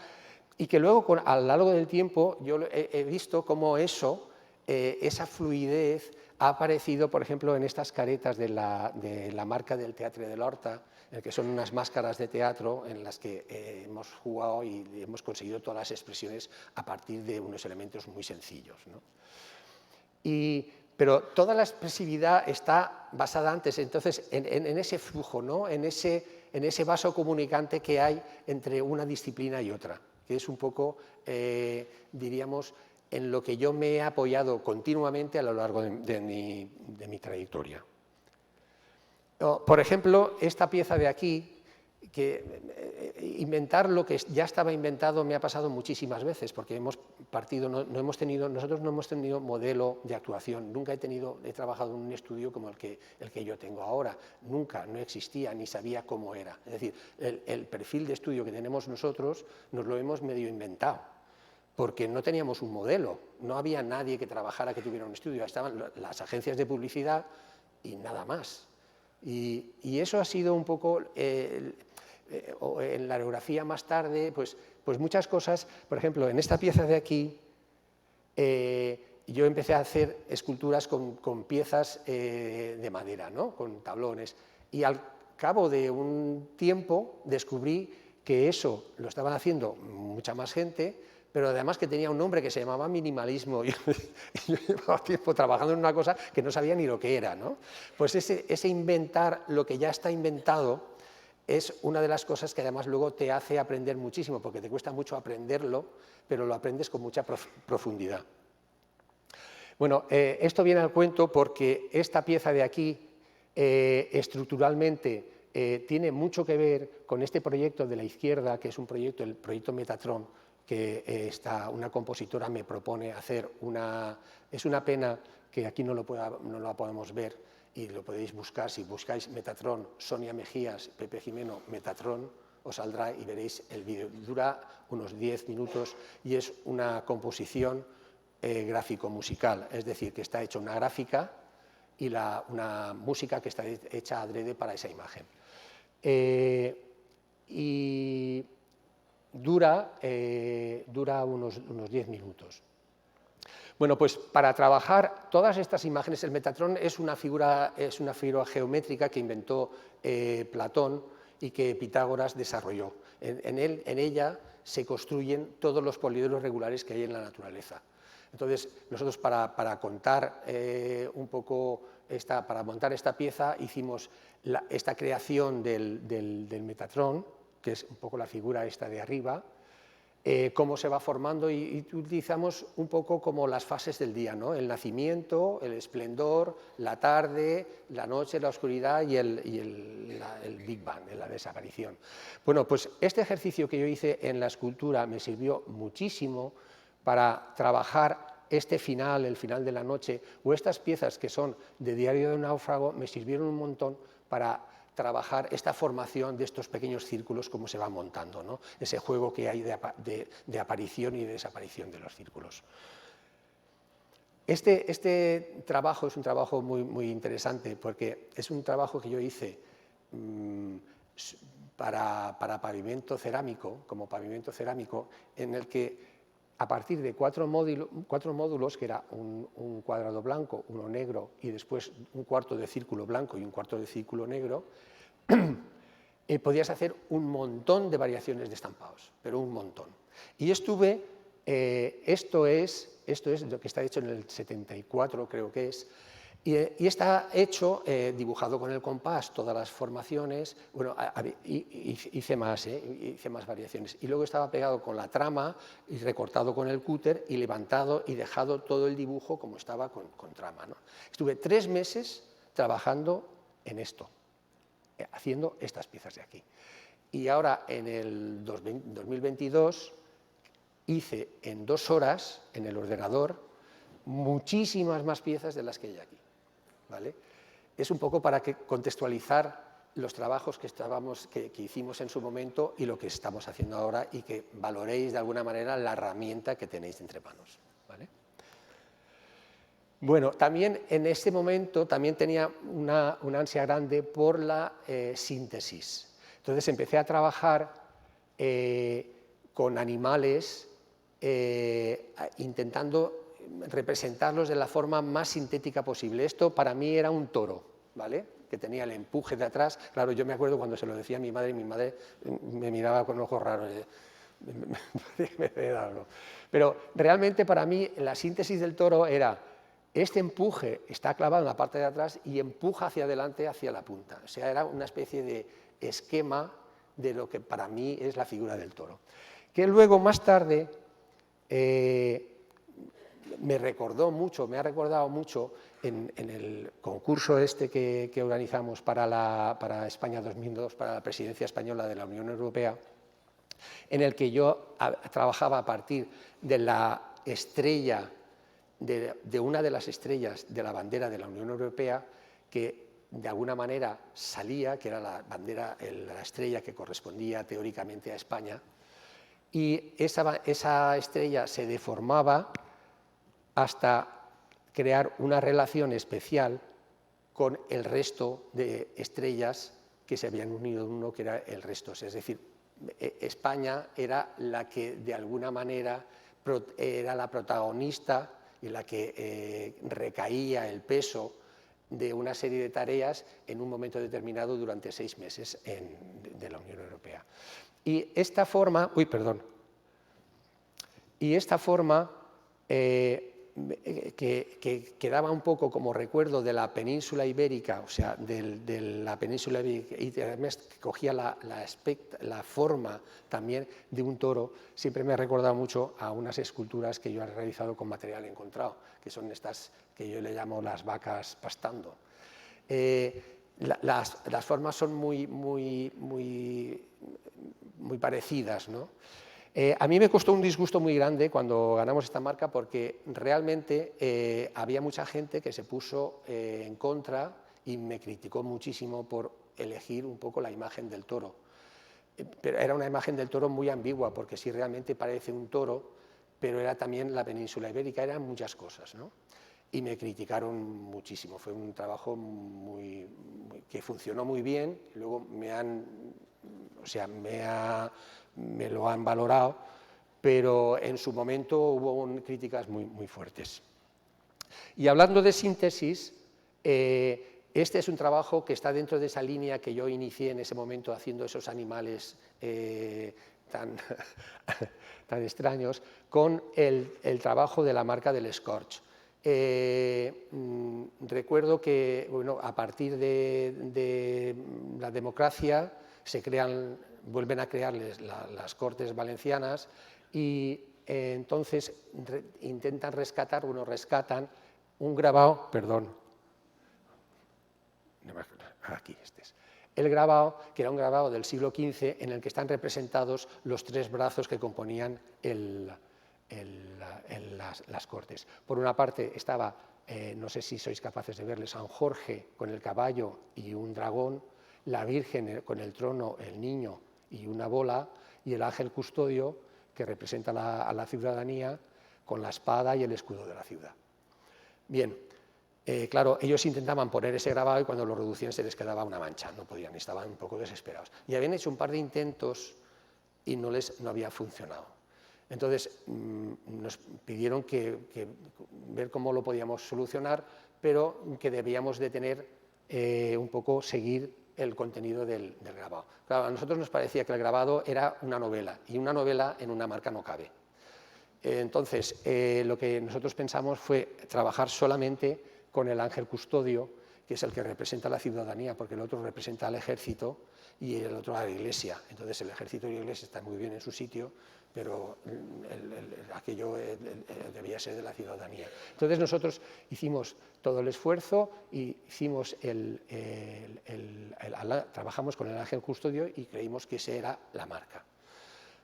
y que luego, a lo largo del tiempo, yo he visto cómo esa fluidez ha aparecido, por ejemplo, en estas caretas de la marca del Teatre de l'Horta, que son unas máscaras de teatro en las que hemos jugado y hemos conseguido todas las expresiones a partir de unos elementos muy sencillos, ¿no? Pero toda la expresividad está basada antes, entonces, en ese flujo, ¿no? en ese vaso comunicante que hay entre una disciplina y otra, que es un poco, diríamos, en lo que yo me he apoyado continuamente a lo largo de mi trayectoria. Por ejemplo, esta pieza de aquí, inventar lo que ya estaba inventado me ha pasado muchísimas veces, porque nosotros no hemos tenido modelo de actuación, nunca he trabajado en un estudio como el que yo tengo ahora, nunca, no existía, ni sabía cómo era. Es decir, el perfil de estudio que tenemos nosotros nos lo hemos medio inventado, porque no teníamos un modelo, no había nadie que trabajara que tuviera un estudio, estaban las agencias de publicidad y nada más. Y eso ha sido un poco, en la aerografía más tarde, pues muchas cosas. Por ejemplo, en esta pieza de aquí, yo empecé a hacer esculturas con piezas de madera, ¿no? Con tablones, y al cabo de un tiempo descubrí que eso lo estaban haciendo mucha más gente, pero además que tenía un nombre que se llamaba minimalismo. Y yo llevaba tiempo trabajando en una cosa que no sabía ni lo que era, ¿no? Pues ese inventar lo que ya está inventado es una de las cosas que además luego te hace aprender muchísimo, porque te cuesta mucho aprenderlo, pero lo aprendes con mucha profundidad. Bueno, esto viene al cuento porque esta pieza de aquí, estructuralmente, tiene mucho que ver con este proyecto de la izquierda, que es un proyecto, el proyecto Metatron, que una compositora me propone hacer es una pena que aquí no la podemos ver, y lo podéis buscar, si buscáis Metatron, Sonia Mejías, Pepe Jimeno, Metatron, os saldrá y veréis el vídeo. Dura unos 10 minutos y es una composición gráfico-musical, es decir, que está hecha una gráfica y una música que está hecha adrede para esa imagen. Y dura unos 10 minutos. Bueno, pues para trabajar todas estas imágenes, el Metatron es una figura geométrica que inventó Platón y que Pitágoras desarrolló. En ella se construyen todos los poliedros regulares que hay en la naturaleza. Entonces, nosotros para contar un poco, para montar esta pieza, hicimos esta creación del Metatron, que es un poco la figura esta de arriba, cómo se va formando, y utilizamos un poco como las fases del día, ¿no? El nacimiento, el esplendor, la tarde, la noche, la oscuridad y el Big Bang, la desaparición. Bueno, pues este ejercicio que yo hice en la escultura me sirvió muchísimo para trabajar el final de la noche, o estas piezas que son de Diario de un náufrago, me sirvieron un montón para trabajar esta formación de estos pequeños círculos, cómo se va montando, ¿no? Ese juego que hay de aparición y de desaparición de los círculos. Este trabajo es un trabajo muy interesante, porque es un trabajo que yo hice para pavimento cerámico, como pavimento cerámico, en el que a partir de cuatro módulos, que era un cuadrado blanco, uno negro y después un cuarto de círculo blanco y un cuarto de círculo negro, podías hacer un montón de variaciones de estampados, pero un montón. Y esto es lo que está hecho en el 74, creo que es, y está hecho, dibujado con el compás, todas las formaciones. Bueno, hice más variaciones. Y luego estaba pegado con la trama y recortado con el cúter y levantado y dejado todo el dibujo como estaba con trama, ¿no? Estuve 3 meses trabajando en esto, haciendo estas piezas de aquí. Y ahora, en el 2022, hice en 2 horas, en el ordenador, muchísimas más piezas de las que hay aquí, ¿vale? Es un poco para contextualizar los trabajos que hicimos en su momento y lo que estamos haciendo ahora, y que valoréis de alguna manera la herramienta que tenéis entre manos, ¿vale? Bueno, también en ese momento también tenía una ansia grande por la síntesis. Entonces empecé a trabajar con animales, intentando representarlos de la forma más sintética posible. Esto para mí era un toro, ¿vale?, que tenía el empuje de atrás. Claro, yo me acuerdo cuando se lo decía a mi madre me miraba con ojos raros. Pero realmente para mí la síntesis del toro era: este empuje está clavado en la parte de atrás y empuja hacia adelante, hacia la punta. O sea, era una especie de esquema de lo que para mí es la figura del toro. Que luego, más tarde, me ha recordado mucho en el concurso este que organizamos para España 2002, para la presidencia española de la Unión Europea, en el que yo trabajaba a partir de la estrella, de una de las estrellas de la bandera de la Unión Europea, que de alguna manera salía, que era la bandera, la estrella que correspondía teóricamente a España, y esa estrella se deformaba hasta crear una relación especial con el resto de estrellas que se habían unido en uno, que era el resto. Es decir, España era la que de alguna manera era la protagonista y la que recaía el peso de una serie de tareas en un momento determinado durante 6 meses de la Unión Europea. Y esta forma, que quedaba un poco como recuerdo de la península ibérica, o sea, de la península ibérica, y además cogía la forma también de un toro, siempre me ha recordado mucho a unas esculturas que yo he realizado con material encontrado, que son estas que yo le llamo las vacas pastando. Las formas son muy parecidas, ¿no? A mí me costó un disgusto muy grande cuando ganamos esta marca, porque realmente había mucha gente que se puso en contra y me criticó muchísimo por elegir un poco la imagen del toro. Pero era una imagen del toro muy ambigua, porque sí realmente parece un toro, pero era también la península ibérica, eran muchas cosas, ¿no? Y me criticaron muchísimo. Fue un trabajo que funcionó muy bien, y luego me lo han valorado, pero en su momento hubo críticas muy fuertes. Y hablando de síntesis, este es un trabajo que está dentro de esa línea que yo inicié en ese momento haciendo esos animales tan extraños, con el trabajo de la marca del Scorch. Recuerdo que, bueno, a partir de la democracia vuelven a crearles las Cortes Valencianas, y entonces rescatan un grabado, el grabado, que era un grabado del siglo XV, en el que están representados los 3 brazos que componían las Cortes. Por una parte estaba, no sé si sois capaces de verle, San Jorge con el caballo y un dragón, la Virgen con el trono, el niño y una bola, y el ángel custodio, que representa a la ciudadanía, con la espada y el escudo de la ciudad. Bien, claro, ellos intentaban poner ese grabado, y cuando lo reducían se les quedaba una mancha, no podían, estaban un poco desesperados. Y habían hecho un par de intentos y no había funcionado. Entonces nos pidieron ver cómo lo podíamos solucionar, pero que debíamos de seguir el contenido del grabado. Claro, a nosotros nos parecía que el grabado era una novela, y una novela en una marca no cabe. Entonces, lo que nosotros pensamos fue trabajar solamente con el ángel custodio, que es el que representa a la ciudadanía, porque el otro representa al ejército y el otro a la iglesia. Entonces, el ejército y la iglesia están muy bien en su sitio, pero aquello debía ser de la ciudadanía. Entonces nosotros hicimos todo el esfuerzo y trabajamos con el ángel custodio, y creímos que esa era la marca,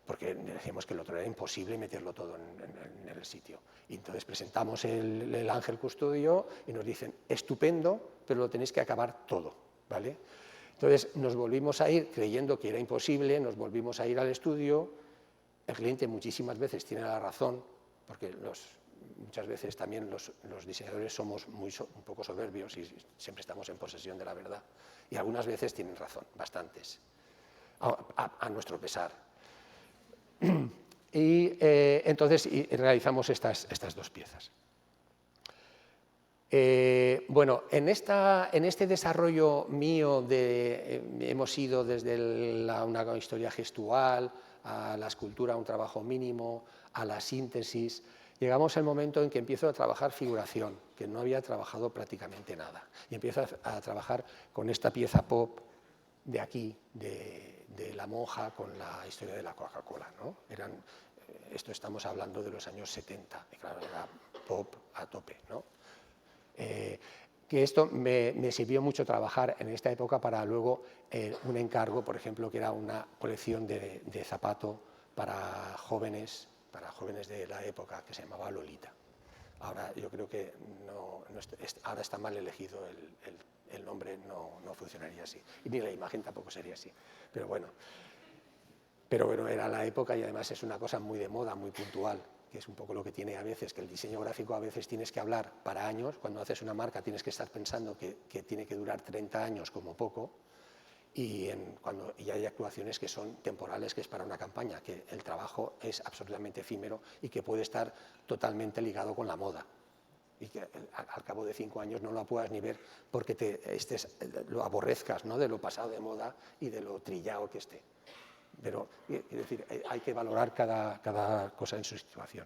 porque decíamos que el otro era imposible meterlo todo en el sitio. Y entonces presentamos el ángel custodio y nos dicen: estupendo, pero lo tenéis que acabar todo, ¿vale? Entonces nos volvimos a ir, creyendo que era imposible, nos volvimos a ir al estudio. El cliente muchísimas veces tiene la razón, porque muchas veces también los diseñadores somos un poco soberbios y siempre estamos en posesión de la verdad. Y algunas veces tienen razón, bastantes, a nuestro pesar. Y entonces realizamos estas dos piezas. Bueno, en este desarrollo mío hemos ido desde una historia gestual, a la escultura, a un trabajo mínimo, a la síntesis. Llegamos al momento en que empiezo a trabajar figuración, que no había trabajado prácticamente nada. Y empiezo a trabajar con esta pieza pop de aquí, de la monja con la historia de la Coca-Cola, ¿no? Esto estamos hablando de los años 70, y claro, era pop a tope, ¿no? Que esto me sirvió mucho trabajar en esta época para luego un encargo, por ejemplo, que era una colección de zapato para jóvenes de la época, que se llamaba Lolita. Ahora yo creo que ahora está mal elegido el nombre, no funcionaría así, y ni la imagen tampoco sería así, pero bueno, era la época y además es una cosa muy de moda, muy puntual, que es un poco lo que tiene a veces, que el diseño gráfico a veces tienes que hablar para años. Cuando haces una marca tienes que estar pensando que tiene que durar 30 años como poco, y hay actuaciones que son temporales, que es para una campaña, que el trabajo es absolutamente efímero y que puede estar totalmente ligado con la moda, y que al cabo de 5 años no lo puedas ni ver porque lo aborrezcas, ¿no?, de lo pasado de moda y de lo trillado que esté. Pero es decir, hay que valorar cada cosa en su situación.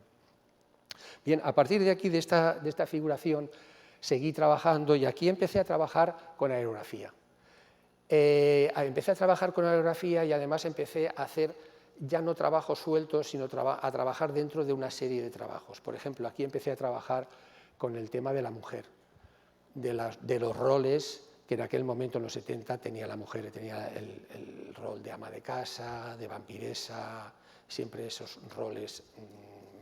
Bien, a partir de aquí, de esta figuración, seguí trabajando y aquí empecé a trabajar con aerografía. Empecé a trabajar con aerografía y además empecé a hacer ya no trabajos sueltos, sino a trabajar dentro de una serie de trabajos. Por ejemplo, aquí empecé a trabajar con el tema de la mujer, de los roles que en aquel momento, en los 70, tenía la mujer, tenía el rol de ama de casa, de vampiresa, siempre esos roles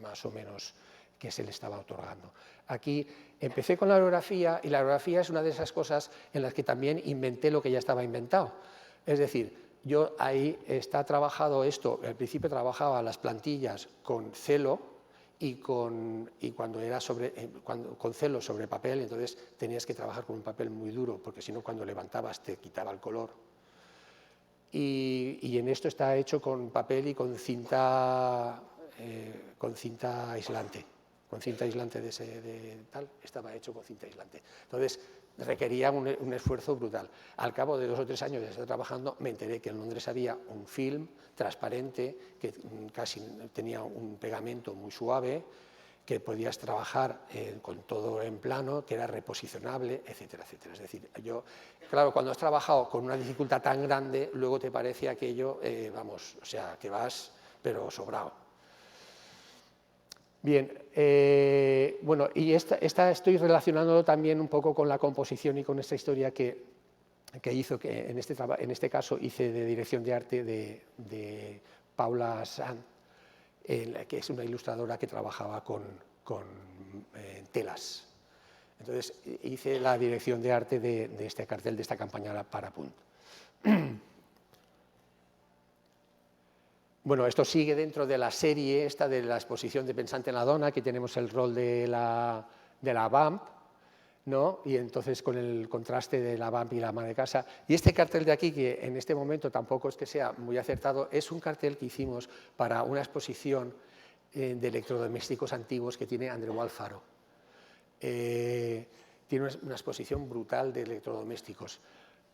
más o menos que se le estaba otorgando. Aquí empecé con la aerografía, y la aerografía es una de esas cosas en las que también inventé lo que ya estaba inventado. Es decir, yo ahí está trabajado esto, al principio trabajaba las plantillas con celo, y cuando era con celo sobre papel, entonces tenías que trabajar con un papel muy duro, porque si no, cuando levantabas te quitaba el color. Y en esto está hecho con papel y con cinta aislante. Con cinta aislante estaba hecho con cinta aislante. Entonces requería un esfuerzo brutal. Al cabo de 2 o 3 años de estar trabajando, me enteré que en Londres había un film transparente que casi tenía un pegamento muy suave, que podías trabajar con todo en plano, que era reposicionable, etcétera, etcétera. Es decir, claro, cuando has trabajado con una dificultad tan grande, luego te parece aquello, vamos, o sea, que vas, pero sobrado. Bien, bueno, y estoy relacionándolo también un poco con la composición y con esta historia que hizo, que en este caso hice de dirección de arte de Paula Sanz, que es una ilustradora que trabajaba con telas. Entonces hice la dirección de arte de este cartel, de esta campaña para Punt. Bueno, esto sigue dentro de la serie esta de la exposición de Pensante en la Dona, que tenemos el rol de la vamp, ¿no? Y entonces con el contraste de la vamp y la ama de casa. Y este cartel de aquí, que en este momento tampoco es que sea muy acertado, es un cartel que hicimos para una exposición de electrodomésticos antiguos que tiene Andreu Alfaro. Tiene una exposición brutal de electrodomésticos.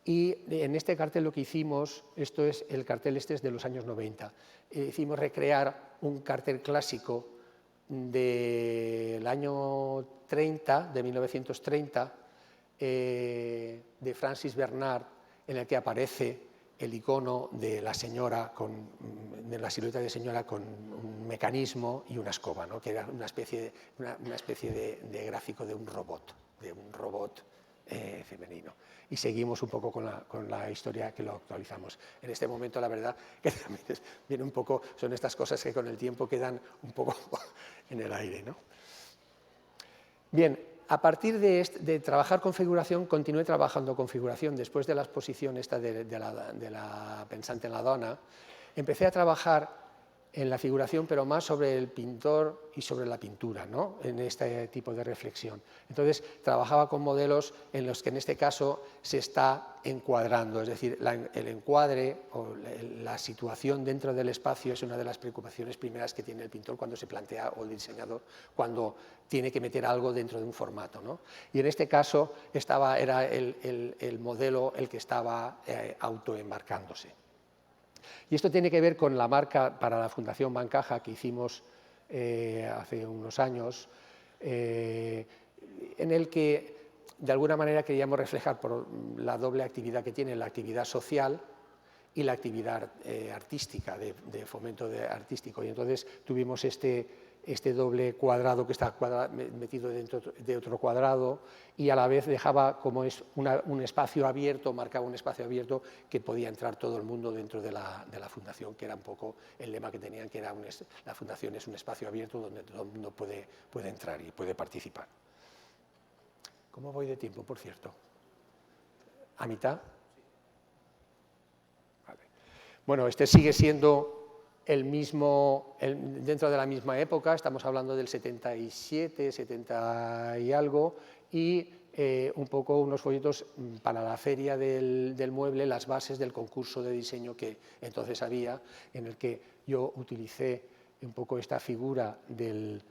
Y en este cartel lo que hicimos, el cartel es de los años 90, hicimos recrear un cartel clásico del año 30, de 1930, de Francis Bernard, en el que aparece el icono de la señora, de la silueta de señora con un mecanismo y una escoba, ¿no?, que era una especie de gráfico de un robot femenino. Y seguimos un poco con la historia, que lo actualizamos. En este momento, la verdad, que también viene un poco, son estas cosas que con el tiempo quedan un poco en el aire, ¿no? Bien, a partir de trabajar configuración, continué trabajando configuración. Después de la exposición esta de la Pensante en la Dona, empecé a trabajar en la figuración, pero más sobre el pintor y sobre la pintura, ¿no? En este tipo de reflexión. Entonces, trabajaba con modelos en los que en este caso se está encuadrando, es decir, el encuadre o la situación dentro del espacio es una de las preocupaciones primeras que tiene el pintor cuando se plantea, o el diseñador, cuando tiene que meter algo dentro de un formato, ¿no? Y en este caso era el modelo el que estaba autoenmarcándose. Y esto tiene que ver con la marca para la Fundación Bancaja que hicimos hace unos años, en el que de alguna manera queríamos reflejar por la doble actividad que tiene, la actividad social y la actividad artística, de fomento artístico. Y entonces tuvimos este doble cuadrado que está metido dentro de otro cuadrado, y a la vez dejaba como un espacio abierto, marcaba un espacio abierto que podía entrar todo el mundo dentro de la fundación, que era un poco el lema que tenían, que era la fundación es un espacio abierto donde todo el mundo puede entrar y puede participar. ¿Cómo voy de tiempo, por cierto? ¿A mitad? Vale. Bueno, este sigue siendo el mismo, dentro de la misma época, estamos hablando del 77, 70 y algo, y un poco unos folletos para la feria del mueble, las bases del concurso de diseño que entonces había, en el que yo utilicé un poco esta figura del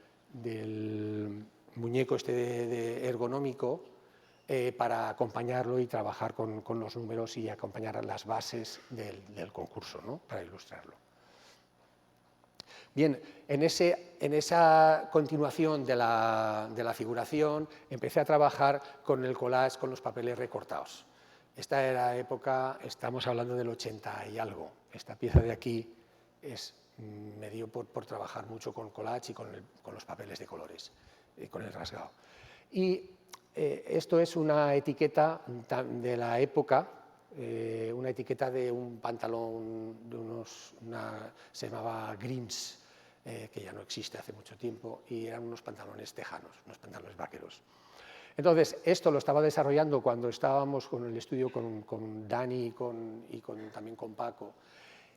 muñeco ergonómico para acompañarlo y trabajar con los números y acompañar las bases del concurso, ¿no? Para ilustrarlo. Bien, en esa continuación de la figuración empecé a trabajar con el collage, con los papeles recortados. Esta era época, estamos hablando del 80 y algo. Esta pieza de aquí me dio por trabajar mucho con collage y con los papeles de colores, con el rasgado. Y esto es una etiqueta de la época, una etiqueta de un pantalón se llamaba Grims, que ya no existe hace mucho tiempo, y eran unos pantalones tejanos, unos pantalones vaqueros. Entonces, esto lo estaba desarrollando cuando estábamos con el estudio con Dani y también con Paco,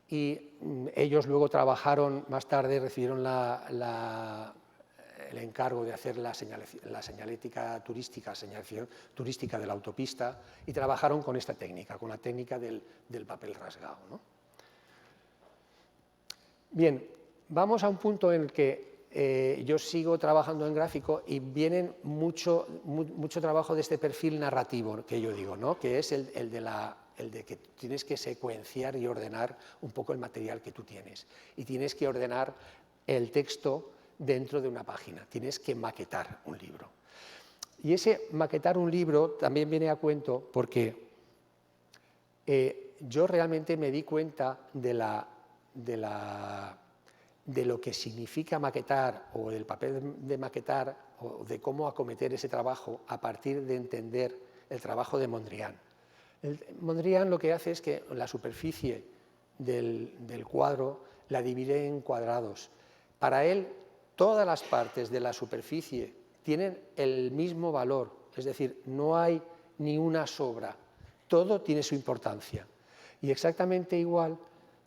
y ellos luego trabajaron, más tarde recibieron el encargo de hacer la señalética turística, señalización turística de la autopista, y trabajaron con esta técnica, con la técnica del papel rasgado, ¿no? Bien, vamos a un punto en el que yo sigo trabajando en gráfico y viene mucho trabajo de este perfil narrativo que yo digo, ¿no? Que es el de que tienes que secuenciar y ordenar un poco el material que tú tienes, y tienes que ordenar el texto dentro de una página, tienes que maquetar un libro. Y ese maquetar un libro también viene a cuento porque yo realmente me di cuenta de lo que significa maquetar, o del papel de maquetar, o de cómo acometer ese trabajo a partir de entender el trabajo de Mondrian. Mondrian lo que hace es que la superficie del cuadro la divide en cuadrados. Para él, todas las partes de la superficie tienen el mismo valor, es decir, no hay ni una sobra, todo tiene su importancia. Y exactamente igual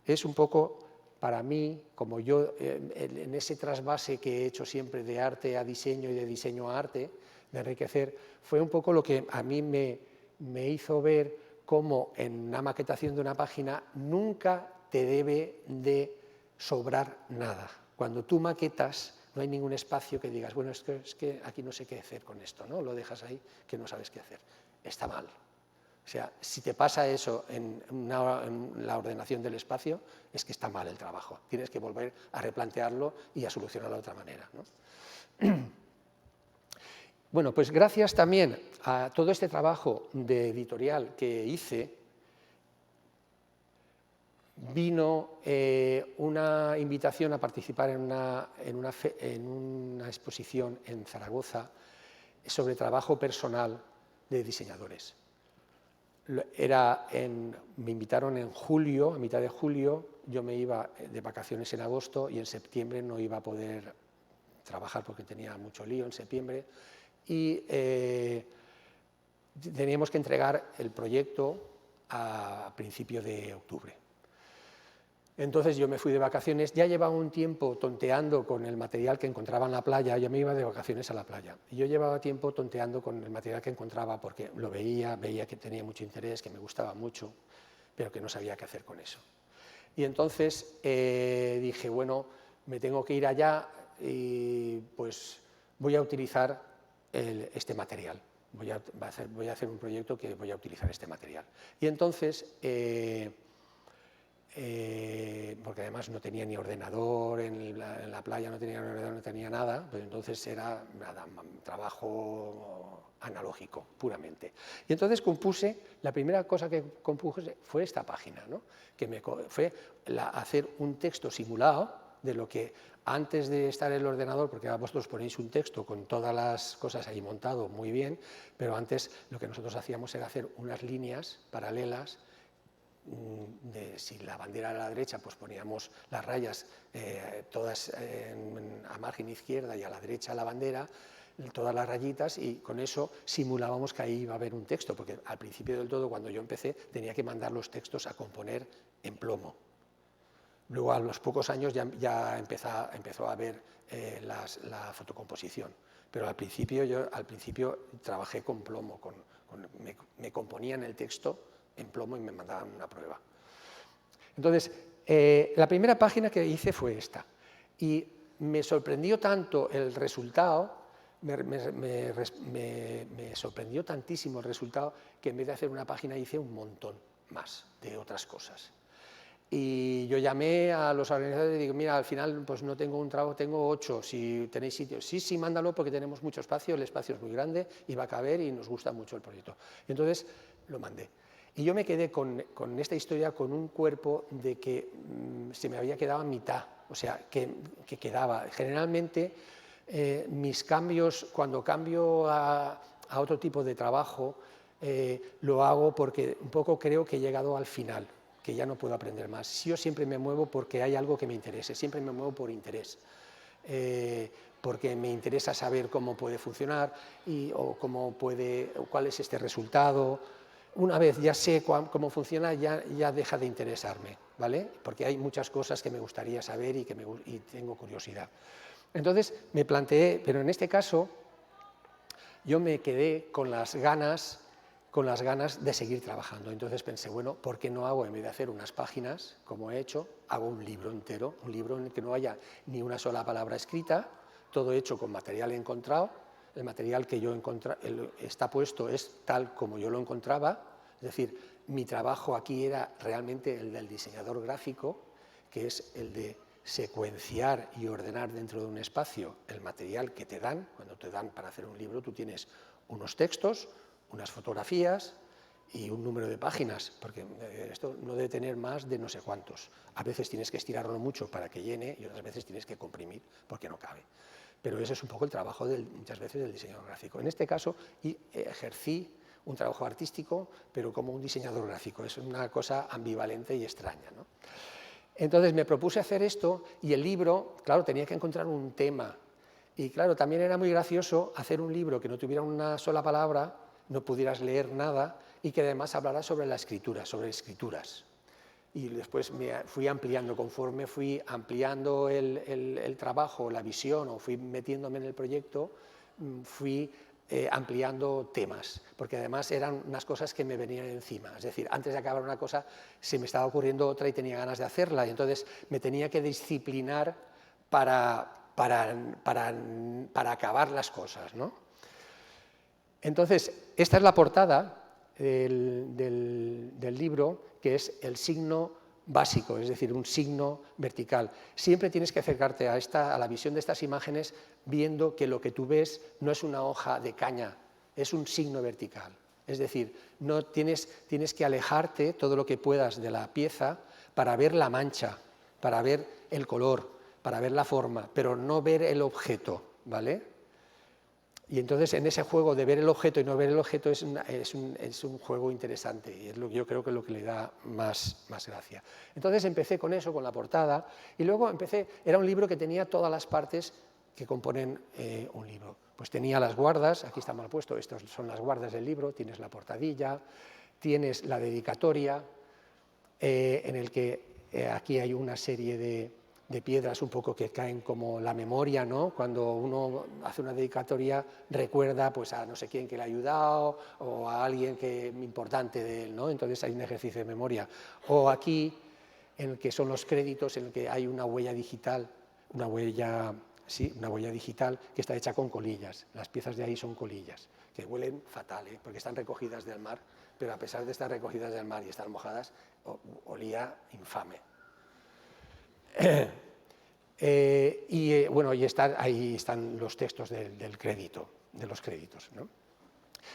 es un poco, para mí, como yo, en ese trasvase que he hecho siempre de arte a diseño y de diseño a arte, de enriquecer, fue un poco lo que a mí me hizo ver cómo en una maquetación de una página nunca te debe de sobrar nada. Cuando tú maquetas, no hay ningún espacio que digas, bueno, es que aquí no sé qué hacer con esto, ¿no? Lo dejas ahí que no sabes qué hacer. Está mal. O sea, si te pasa eso en la ordenación del espacio, es que está mal el trabajo. Tienes que volver a replantearlo y a solucionarlo de otra manera, ¿no? Bueno, pues gracias también a todo este trabajo de editorial que hice, vino una invitación a participar en una exposición en Zaragoza sobre trabajo personal de diseñadores. Me invitaron en julio, a mitad de julio, yo me iba de vacaciones en agosto y en septiembre no iba a poder trabajar porque tenía mucho lío en septiembre, y teníamos que entregar el proyecto a principio de octubre. Entonces yo me fui de vacaciones, ya llevaba un tiempo tonteando con el material que encontraba en la playa, yo me iba de vacaciones a la playa, y yo llevaba tiempo tonteando con el material que encontraba porque lo veía que tenía mucho interés, que me gustaba mucho, pero que no sabía qué hacer con eso. Y entonces dije, bueno, me tengo que ir allá y pues voy a utilizar este material. Voy a hacer un proyecto que voy a utilizar este material. Y entonces, porque además no tenía ni ordenador en la playa, no tenía ordenador, no tenía nada, pues entonces era nada, trabajo analógico, puramente. Y entonces compuse, la primera cosa que compuse fue esta página, ¿no? Fue hacer un texto simulado de lo que antes de estar en el ordenador, porque vosotros ponéis un texto con todas las cosas ahí montado muy bien, pero antes lo que nosotros hacíamos era hacer unas líneas paralelas. Si la bandera era a la derecha, pues poníamos las rayas todas a margen izquierda y a la derecha la bandera, todas las rayitas, y con eso simulábamos que ahí iba a haber un texto, porque al principio del todo, cuando yo empecé, tenía que mandar los textos a componer en plomo. Luego, a los pocos años, ya empezó a haber la fotocomposición, pero al principio trabajé con plomo, me componían el texto en plomo y me mandaban una prueba. Entonces, la primera página que hice fue esta, y me sorprendió tanto el resultado, me sorprendió tantísimo el resultado, que en vez de hacer una página hice un montón más de otras cosas. Y yo llamé a los organizadores y digo, mira, al final pues no tengo un trabajo, tengo 8, si tenéis sitio. Sí, mándalo porque tenemos mucho espacio, el espacio es muy grande y va a caber y nos gusta mucho el proyecto. Y entonces lo mandé. Y yo me quedé con esta historia con un cuerpo de que se me había quedado a mitad, o sea, que quedaba. Generalmente mis cambios, cuando cambio a otro tipo de trabajo, lo hago porque un poco creo que he llegado al final, que ya no puedo aprender más. Yo siempre me muevo porque hay algo que me interese, siempre me muevo por interés, porque me interesa saber cómo puede funcionar o cuál es este resultado. Una vez ya sé cómo funciona, ya deja de interesarme, ¿vale? Porque hay muchas cosas que me gustaría saber y tengo curiosidad. Entonces me planteé, pero en este caso yo me quedé con las ganas de seguir trabajando. Entonces pensé, bueno, ¿por qué no hago, en vez de hacer unas páginas, como he hecho, hago un libro entero, un libro en el que no haya ni una sola palabra escrita, todo hecho con material encontrado. El material que yo está puesto es tal como yo lo encontraba, es decir, mi trabajo aquí era realmente el del diseñador gráfico, que es el de secuenciar y ordenar dentro de un espacio el material que te dan. Cuando te dan para hacer un libro, tú tienes unos textos, unas fotografías y un número de páginas, porque esto no debe tener más de no sé cuántos. A veces tienes que estirarlo mucho para que llene y otras veces tienes que comprimir porque no cabe. Pero ese es un poco el trabajo muchas veces del diseñador gráfico. En este caso ejercí un trabajo artístico, pero como un diseñador gráfico. Es una cosa ambivalente y extraña, ¿no? Entonces me propuse hacer esto y el libro, claro, tenía que encontrar un tema. Y claro, también era muy gracioso hacer un libro que no tuviera una sola palabra, no pudieras leer nada y que además hablara sobre la escritura, sobre escrituras. Y después me fui ampliando, conforme fui ampliando el trabajo, la visión, o fui metiéndome en el proyecto, fui ampliando temas, porque además eran unas cosas que me venían encima. Es decir, antes de acabar una cosa se me estaba ocurriendo otra y tenía ganas de hacerla, y entonces me tenía que disciplinar para acabar las cosas, ¿no? Entonces, esta es la portada del libro, que es el signo básico, es decir, un signo vertical. Siempre tienes que acercarte a la visión de estas imágenes viendo que lo que tú ves no es una hoja de caña, es un signo vertical. Es decir, no tienes que alejarte todo lo que puedas de la pieza para ver la mancha, para ver el color, para ver la forma, pero no ver el objeto, ¿vale? Y entonces en ese juego de ver el objeto y no ver el objeto es un juego interesante y es yo creo que es lo que le da más gracia. Entonces empecé con eso, con la portada, y luego era un libro que tenía todas las partes que componen un libro. Pues tenía las guardas, aquí está mal puesto, estas son las guardas del libro, tienes la portadilla, tienes la dedicatoria, en el que aquí hay una serie de piedras un poco que caen como la memoria, ¿no? Cuando uno hace una dedicatoria recuerda pues, a no sé quién que le ha ayudado o a alguien importante de él, ¿no? Entonces hay un ejercicio de memoria. O aquí, en el que son los créditos, en el que hay una huella digital, una huella digital que está hecha con colillas. Las piezas de ahí son colillas, que huelen fatal, porque están recogidas del mar, pero a pesar de estar recogidas del mar y estar mojadas, olía infame. Bueno, ahí están los textos del crédito, de los créditos, ¿no?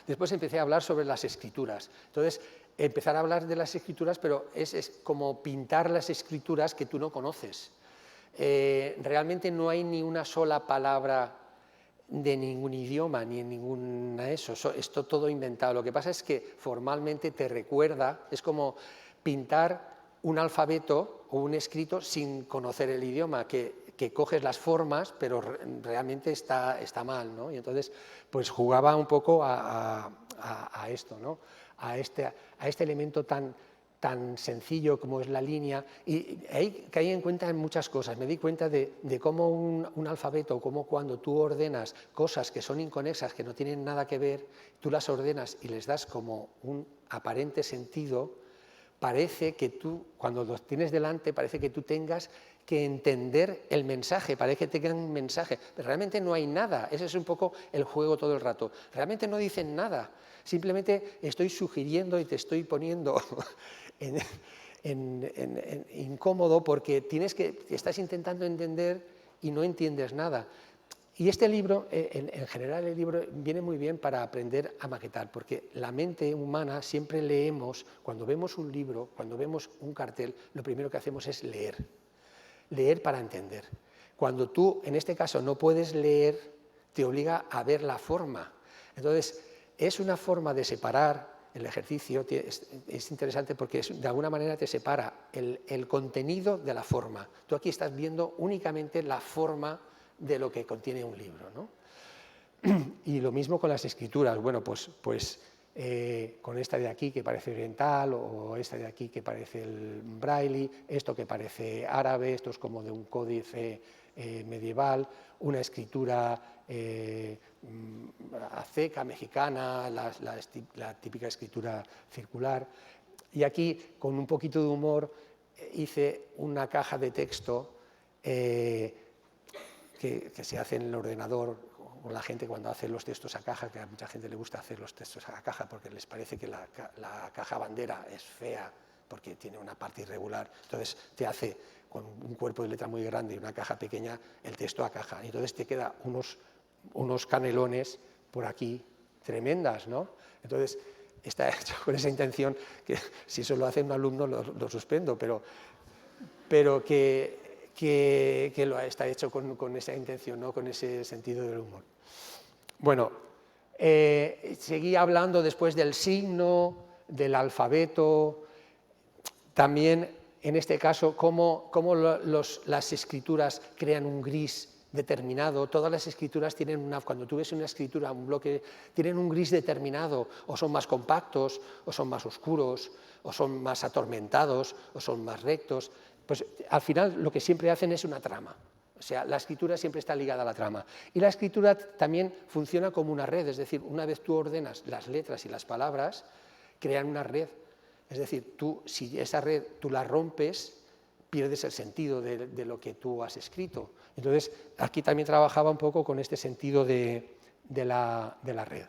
Después empecé a hablar sobre las escrituras. Entonces, empezar a hablar de las escrituras, pero es como pintar las escrituras que tú no conoces. Realmente no hay ni una sola palabra de ningún idioma, ni en ninguna eso, esto todo inventado. Lo que pasa es que formalmente te recuerda, es como pintar un alfabeto o un escrito sin conocer el idioma, que coges las formas, pero realmente está mal, ¿no? Y entonces, pues jugaba un poco a esto, ¿no? a este elemento tan sencillo como es la línea, y ahí caí en cuenta en muchas cosas. Me di cuenta de cómo un alfabeto, cómo cuando tú ordenas cosas que son inconexas, que no tienen nada que ver, tú las ordenas y les das como un aparente sentido, parece que tú, cuando los tienes delante, parece que tú tengas que entender el mensaje, parece que tengan un mensaje, pero realmente no hay nada. Ese es un poco el juego todo el rato. Realmente no dicen nada, simplemente estoy sugiriendo y te estoy poniendo incómodo porque estás intentando entender y no entiendes nada. Y este libro, en general el libro viene muy bien para aprender a maquetar, porque la mente humana siempre leemos, cuando vemos un libro, cuando vemos un cartel, lo primero que hacemos es leer para entender. Cuando tú, en este caso, no puedes leer, te obliga a ver la forma. Entonces, es una forma de separar el ejercicio, es interesante porque de alguna manera te separa el contenido de la forma. Tú aquí estás viendo únicamente la forma de lo que contiene un libro, ¿no? Y lo mismo con las escrituras. Bueno, pues con esta de aquí que parece oriental, o esta de aquí que parece el braille, esto que parece árabe, esto es como de un códice medieval, una escritura azteca, mexicana, la típica escritura circular. Y aquí, con un poquito de humor, hice una caja de texto que se hace en el ordenador, con la gente cuando hace los textos a caja, que a mucha gente le gusta hacer los textos a caja porque les parece que la caja bandera es fea porque tiene una parte irregular. Entonces te hace con un cuerpo de letra muy grande y una caja pequeña el texto a caja. Y entonces te queda unos canelones por aquí tremendas, ¿no? Entonces está hecho con esa intención que si eso lo hace un alumno lo suspendo, pero que está hecho con esa intención, ¿no? Con ese sentido del humor. Bueno, seguí hablando después del signo, del alfabeto, también en este caso cómo las escrituras crean un gris determinado. Todas las escrituras tienen cuando tú ves una escritura, un bloque, tienen un gris determinado, o son más compactos, o son más oscuros, o son más atormentados, o son más rectos. Pues al final lo que siempre hacen es una trama. O sea, la escritura siempre está ligada a la trama. Y la escritura también funciona como una red, es decir, una vez tú ordenas las letras y las palabras, crean una red. Es decir, si esa red tú la rompes, pierdes el sentido de lo que tú has escrito. Entonces, aquí también trabajaba un poco con este sentido de la red.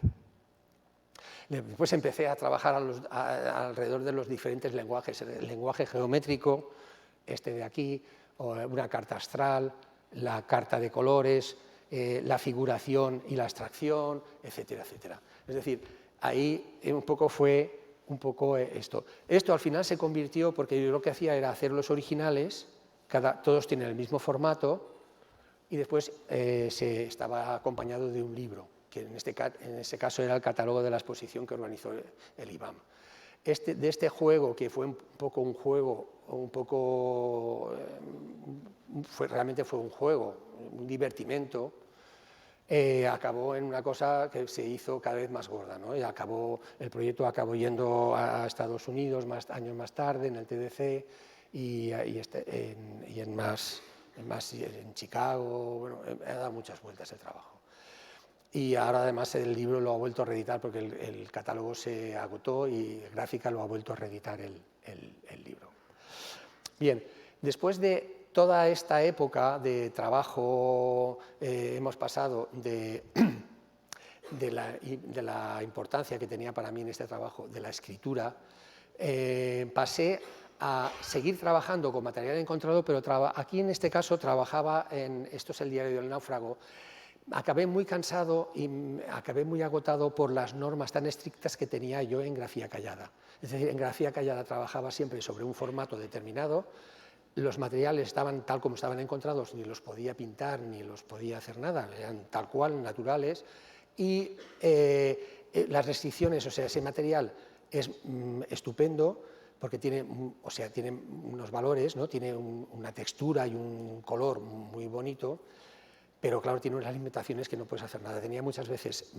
Después empecé a trabajar alrededor de los diferentes lenguajes, el lenguaje geométrico, este de aquí, o una carta astral, la carta de colores, la figuración y la abstracción, etcétera, etcétera. Es decir, ahí fue un poco esto. Esto al final se convirtió, porque yo lo que hacía era hacer los originales, todos tienen el mismo formato, y después se estaba acompañado de un libro, que en ese caso era el catálogo de la exposición que organizó el IBAM. De este juego, que fue un poco un juego, realmente fue un juego, un divertimento, acabó en una cosa que se hizo cada vez más gorda, ¿no? Y el proyecto acabó yendo a Estados Unidos años más tarde, en el TDC, y en Chicago. Bueno, ha dado muchas vueltas el trabajo. Y ahora además el libro lo ha vuelto a reeditar porque el catálogo se agotó y Gráfica lo ha vuelto a reeditar el libro. Bien, después de toda esta época de trabajo, hemos pasado de la importancia que tenía para mí en este trabajo de la escritura, pasé a seguir trabajando con material encontrado, pero aquí en este caso trabajaba esto es el diario del náufrago. Acabé muy cansado y acabé muy agotado por las normas tan estrictas que tenía yo en grafía callada. Es decir, en grafía callada trabajaba siempre sobre un formato determinado, los materiales estaban tal como estaban encontrados, ni los podía pintar ni los podía hacer nada, eran tal cual, naturales, y las restricciones, o sea, ese material es estupendo porque tiene unos valores, ¿no? Tiene una textura y un color muy bonito, pero claro, tiene unas limitaciones que no puedes hacer nada. Tenía muchas veces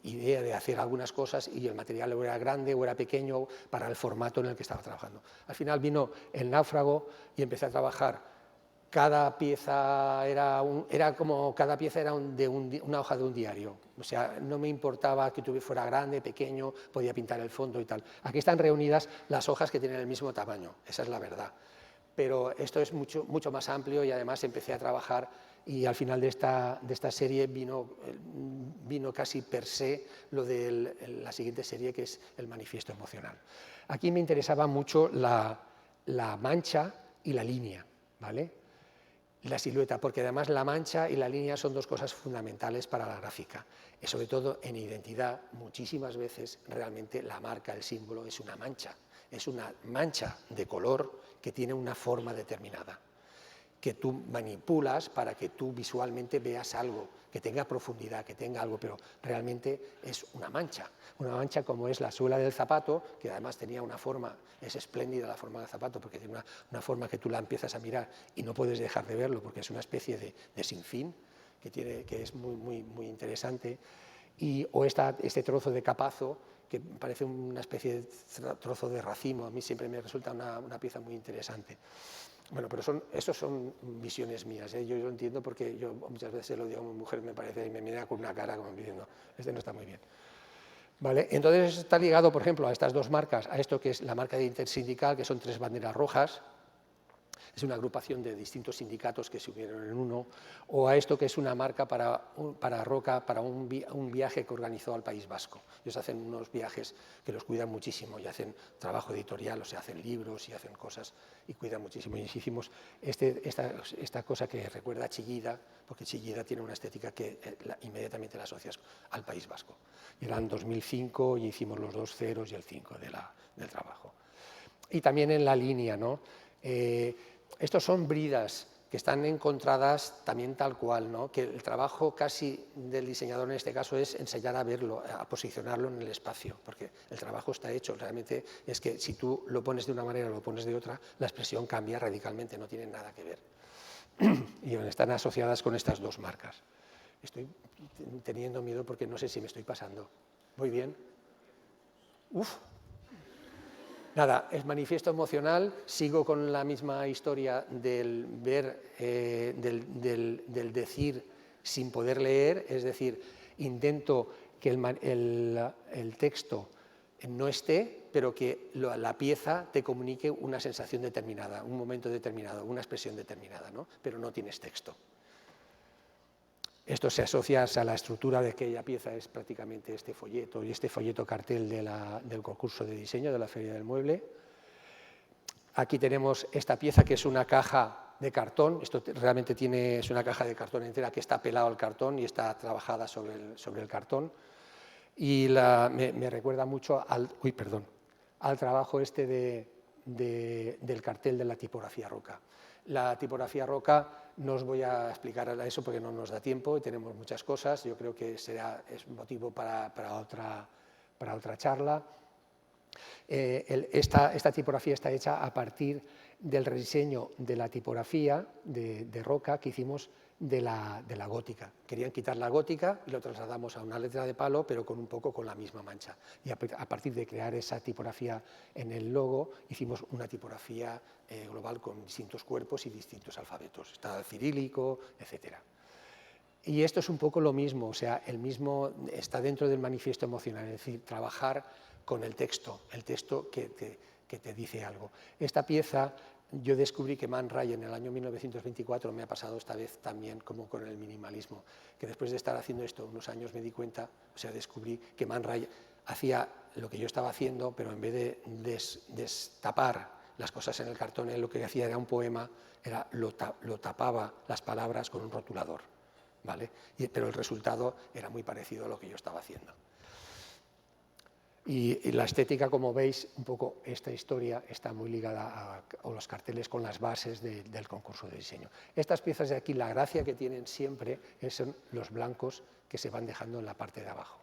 idea de hacer algunas cosas y el material o era grande o era pequeño para el formato en el que estaba trabajando. Al final vino el náufrago y empecé a trabajar. Cada pieza era de una hoja de un diario. O sea, no me importaba que fuera grande, pequeño, podía pintar el fondo y tal. Aquí están reunidas las hojas que tienen el mismo tamaño, esa es la verdad. Pero esto es mucho más amplio y además empecé a trabajar y al final de esta serie vino casi per se lo de la siguiente serie, que es el manifiesto emocional. Aquí me interesaba mucho la mancha y la línea, ¿vale? La silueta, porque además la mancha y la línea son dos cosas fundamentales para la gráfica. Y sobre todo en identidad, muchísimas veces realmente la marca, el símbolo, es una mancha de color que tiene una forma determinada, que tú manipulas para que tú visualmente veas algo, que tenga profundidad, que tenga algo, pero realmente es una mancha como es la suela del zapato, que además tenía una forma, es espléndida la forma del zapato, porque tiene una forma que tú la empiezas a mirar y no puedes dejar de verlo, porque es una especie de sinfín, que es muy interesante, o este trozo de capazo, que parece una especie de trozo de racimo, a mí siempre me resulta una pieza muy interesante. Bueno, pero esos son visiones mías, ¿eh? Yo lo entiendo porque yo muchas veces lo digo a mi mujer, me parece, y me mira con una cara como diciendo, este no está muy bien. ¿Vale? Entonces está ligado, por ejemplo, a estas dos marcas, a esto que es la marca de intersindical, que son 3 banderas rojas, es una agrupación de distintos sindicatos que se unieron en uno, o a esto que es una marca para Roca, para un viaje que organizó al País Vasco. Ellos hacen unos viajes que los cuidan muchísimo y hacen trabajo editorial, o sea, hacen libros y hacen cosas y cuidan muchísimo. Y hicimos esta cosa que recuerda a Chillida, porque Chillida tiene una estética que inmediatamente la asocias al País Vasco. Y era en 2005 y hicimos los 2 ceros y el 5 del trabajo. Y también en la línea, ¿no? Estos son bridas que están encontradas también tal cual, ¿no? Que el trabajo casi del diseñador en este caso es enseñar a verlo, a posicionarlo en el espacio, porque el trabajo está hecho, realmente es que si tú lo pones de una manera o lo pones de otra, la expresión cambia radicalmente, no tienen nada que ver. Y están asociadas con estas dos marcas. Estoy teniendo miedo porque no sé si me estoy pasando. ¿Voy bien? Uf. Nada, es manifiesto emocional, sigo con la misma historia del ver, del decir sin poder leer, es decir, intento que el texto no esté, pero que la pieza te comunique una sensación determinada, un momento determinado, una expresión determinada, ¿no? Pero no tienes texto. Esto se asocia a la estructura de aquella pieza, es prácticamente este folleto y este folleto cartel del concurso de diseño de la Feria del Mueble. Aquí tenemos esta pieza que es una caja de cartón, esto realmente es una caja de cartón entera que está pelado al cartón y está trabajada sobre el cartón. Y me recuerda mucho al trabajo este del cartel de la tipografía Roca. La tipografía Roca no os voy a explicar eso porque no nos da tiempo y tenemos muchas cosas. Yo creo que es motivo para otra charla. Esta tipografía está hecha a partir del rediseño de la tipografía de Roca que hicimos de la gótica. Querían quitar la gótica y lo trasladamos a una letra de palo, pero con un poco con la misma mancha. Y a partir de crear esa tipografía en el logo, hicimos una tipografía global con distintos cuerpos y distintos alfabetos. Está el cirílico, etcétera. Y esto es un poco lo mismo, o sea, el mismo está dentro del manifiesto emocional, es decir, trabajar con el texto que te dice algo. Esta pieza, yo descubrí que Man Ray en el año 1924, me ha pasado esta vez también como con el minimalismo, que después de estar haciendo esto unos años me di cuenta, o sea, descubrí que Man Ray hacía lo que yo estaba haciendo, pero en vez de destapar las cosas en el cartón, él lo que hacía era un poema, lo tapaba las palabras con un rotulador, ¿vale? Pero el resultado era muy parecido a lo que yo estaba haciendo. Y la estética, como veis, un poco esta historia está muy ligada a los carteles con las bases del concurso de diseño. Estas piezas de aquí, la gracia que tienen siempre son los blancos que se van dejando en la parte de abajo,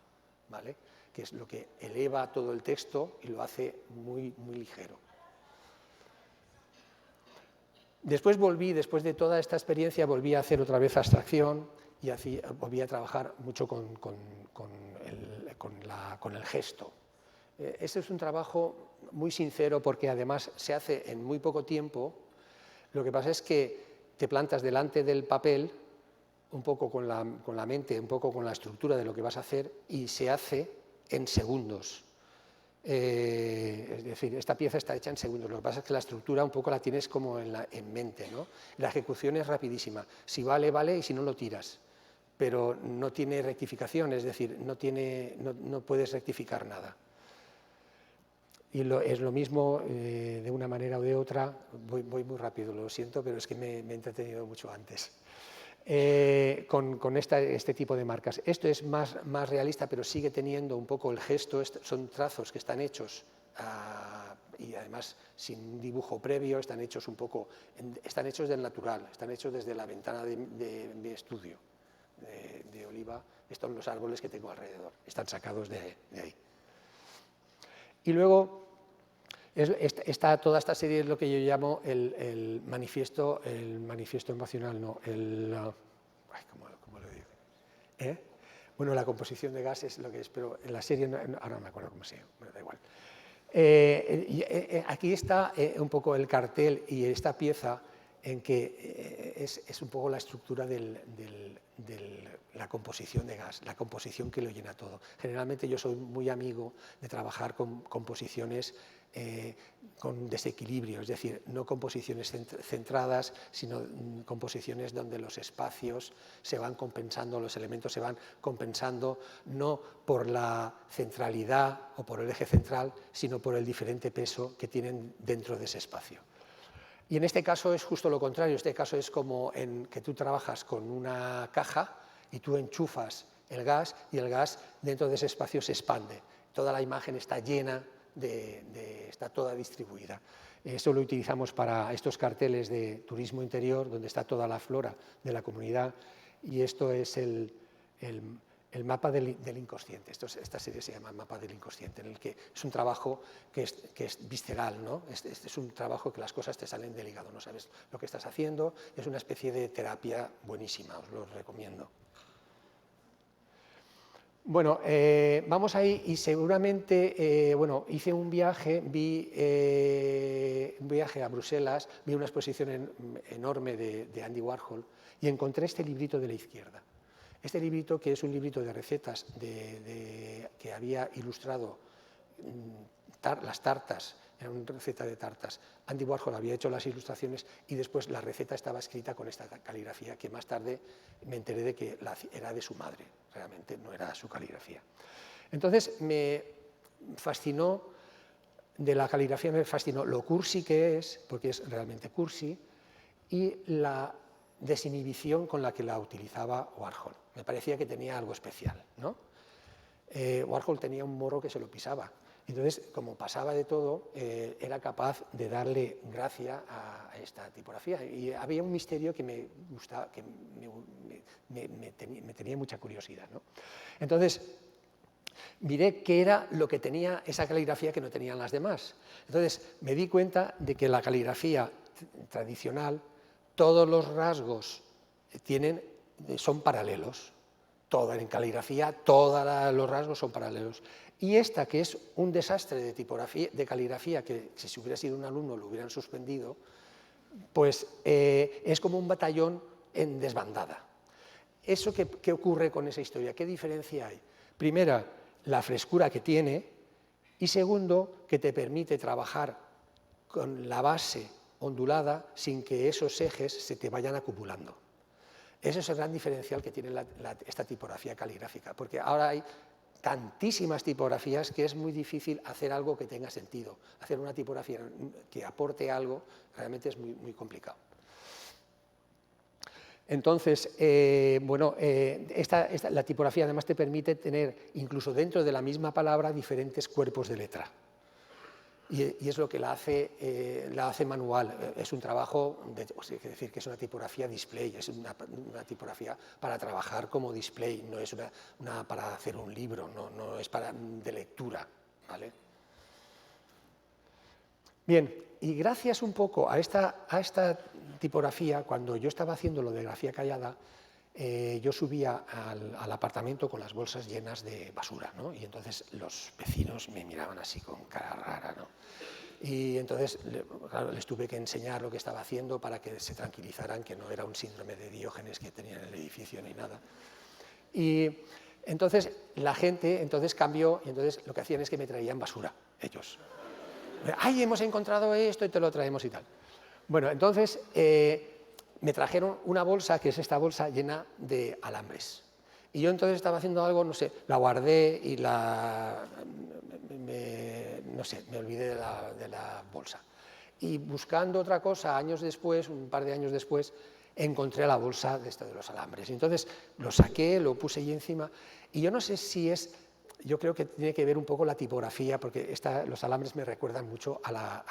¿vale? Que es lo que eleva todo el texto y lo hace muy, muy ligero. Después de toda esta experiencia, volví a hacer otra vez abstracción y volví a trabajar mucho con el gesto. Este es un trabajo muy sincero porque además se hace en muy poco tiempo. Lo que pasa es que te plantas delante del papel, un poco con la mente, un poco con la estructura de lo que vas a hacer y se hace en segundos. Es decir, esta pieza está hecha en segundos, lo que pasa es que la estructura un poco la tienes como en mente, ¿no? La ejecución es rapidísima, si vale, vale y si no lo tiras, pero no tiene rectificación, es decir, no puedes rectificar nada. Y es lo mismo de una manera o de otra, voy muy rápido, lo siento, pero es que me he entretenido mucho antes. Con este tipo de marcas. Esto es más realista, pero sigue teniendo un poco el gesto, son trazos que están hechos y además sin un dibujo previo, están hechos del natural, están hechos desde la ventana de mi estudio de oliva. Estos son los árboles que tengo alrededor, están sacados de ahí. Y luego está toda esta serie es lo que yo llamo el manifiesto emocional, no, ¿cómo lo digo? Bueno, la composición de gases, lo que es, pero en la serie, ahora no me acuerdo cómo se llama, bueno, da igual. Aquí está un poco el cartel y esta pieza en que es un poco la estructura de la composición de gas, la composición que lo llena todo. Generalmente yo soy muy amigo de trabajar con composiciones con desequilibrio, es decir, no composiciones centradas, sino composiciones donde los espacios se van compensando, los elementos se van compensando, no por la centralidad o por el eje central, sino por el diferente peso que tienen dentro de ese espacio. Y en este caso es justo lo contrario, este caso es como en que tú trabajas con una caja y tú enchufas el gas y el gas dentro de ese espacio se expande. Toda la imagen está llena, está toda distribuida. Esto lo utilizamos para estos carteles de turismo interior, donde está toda la flora de la comunidad, y esto es el mapa del inconsciente. Esta serie se llama Mapa del Inconsciente, en el que es un trabajo que es visceral, ¿no? Es un trabajo que las cosas te salen del hígado, no sabes lo que estás haciendo, es una especie de terapia buenísima, os lo recomiendo. Bueno, vamos ahí y seguramente, bueno, hice un viaje, un viaje a Bruselas, vi una exposición enorme de Andy Warhol y encontré este librito de la izquierda. Este librito, que es un librito de recetas que había ilustrado las tartas, era una receta de tartas. Andy Warhol había hecho las ilustraciones y después la receta estaba escrita con esta caligrafía, que más tarde me enteré de que era de su madre, realmente no era su caligrafía. Entonces me fascinó, de la caligrafía me fascinó lo cursi que es, porque es realmente cursi, y la desinhibición con la que la utilizaba Warhol. Me parecía que tenía algo especial, ¿no? Warhol tenía un morro que se lo pisaba. Entonces, como pasaba de todo, era capaz de darle gracia a esta tipografía. Y había un misterio que me gustaba, que me tenía mucha curiosidad, ¿no? Entonces, miré qué era lo que tenía esa caligrafía que no tenían las demás. Entonces, me di cuenta de que la caligrafía tradicional, todos los rasgos son paralelos. En caligrafía, todos los rasgos son paralelos. Y esta, que es un desastre de tipografía, de caligrafía, que si hubiera sido un alumno lo hubieran suspendido, pues es como un batallón en desbandada. ¿Qué ocurre con esa historia? ¿Qué diferencia hay? Primera, la frescura que tiene, y segundo, que te permite trabajar con la base ondulada sin que esos ejes se te vayan acumulando. Ese es el gran diferencial que tiene esta tipografía caligráfica, porque ahora hay tantísimas tipografías que es muy difícil hacer algo que tenga sentido. Hacer una tipografía que aporte algo realmente es muy, muy complicado. Entonces, la tipografía además te permite tener, incluso dentro de la misma palabra, diferentes cuerpos de letra. Y es lo que la hace manual. Es un trabajo, es decir, que es una tipografía display, es una tipografía para trabajar como display, no es una para hacer un libro, no es de lectura, ¿vale? Bien, y gracias un poco a esta tipografía, cuando yo estaba haciendo lo de grafía callada, yo subía al apartamento con las bolsas llenas de basura, ¿no? Y entonces los vecinos me miraban así con cara rara, ¿no? Y entonces, claro, les tuve que enseñar lo que estaba haciendo para que se tranquilizaran, que no era un síndrome de Diógenes que tenía en el edificio ni nada. Y entonces la gente cambió, y entonces lo que hacían es que me traían basura, ellos. ¡Ay, hemos encontrado esto y te lo traemos y tal! Bueno, entonces me trajeron una bolsa, que es esta bolsa llena de alambres. Y yo entonces estaba haciendo algo, no sé, la guardé y me olvidé de la bolsa. Y buscando otra cosa, años después, un par de años después, encontré la bolsa de los alambres. Y entonces lo saqué, lo puse ahí encima, y yo no sé si yo creo que tiene que ver un poco la tipografía, porque los alambres me recuerdan mucho a la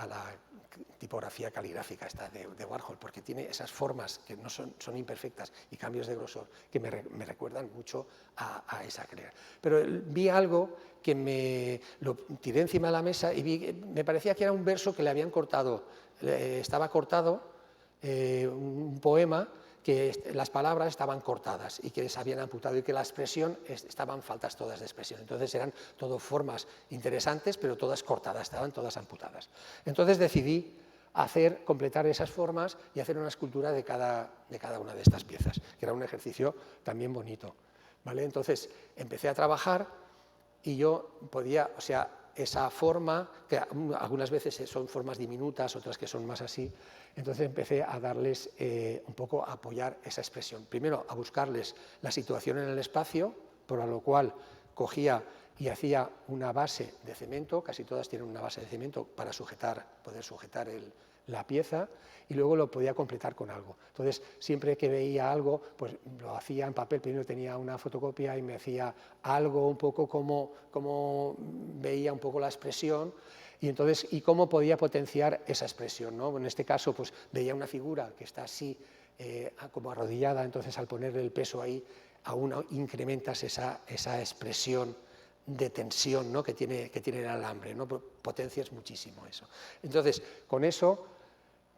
tipografía caligráfica esta de Warhol, porque tiene esas formas que no son imperfectas y cambios de grosor que me recuerdan mucho a esa caligrafía. Pero vi algo que lo tiré encima de la mesa y me parecía que era un verso que le habían cortado. Estaba cortado un poema que las palabras estaban cortadas y que se habían amputado y que la expresión estaban faltas todas de expresión. Entonces eran todo formas interesantes, pero todas cortadas, estaban todas amputadas. Entonces decidí completar esas formas y hacer una escultura de cada una de estas piezas, que era un ejercicio también bonito, ¿vale? Entonces empecé a trabajar y yo podía, o sea, esa forma, que algunas veces son formas diminutas, otras que son más así, entonces empecé a darles un poco a apoyar esa expresión. Primero a buscarles la situación en el espacio, por lo cual cogía y hacía una base de cemento, casi todas tienen una base de cemento para poder sujetar la pieza, y luego lo podía completar con algo. Entonces, siempre que veía algo, pues lo hacía en papel. Primero tenía una fotocopia y me hacía algo un poco como veía un poco la expresión, y cómo podía potenciar esa expresión, ¿no? En este caso, pues veía una figura que está así, como arrodillada, entonces al ponerle el peso ahí, aún incrementas esa expresión de tensión, ¿no? que tiene el alambre, ¿no? Potencias muchísimo eso. Entonces, con eso,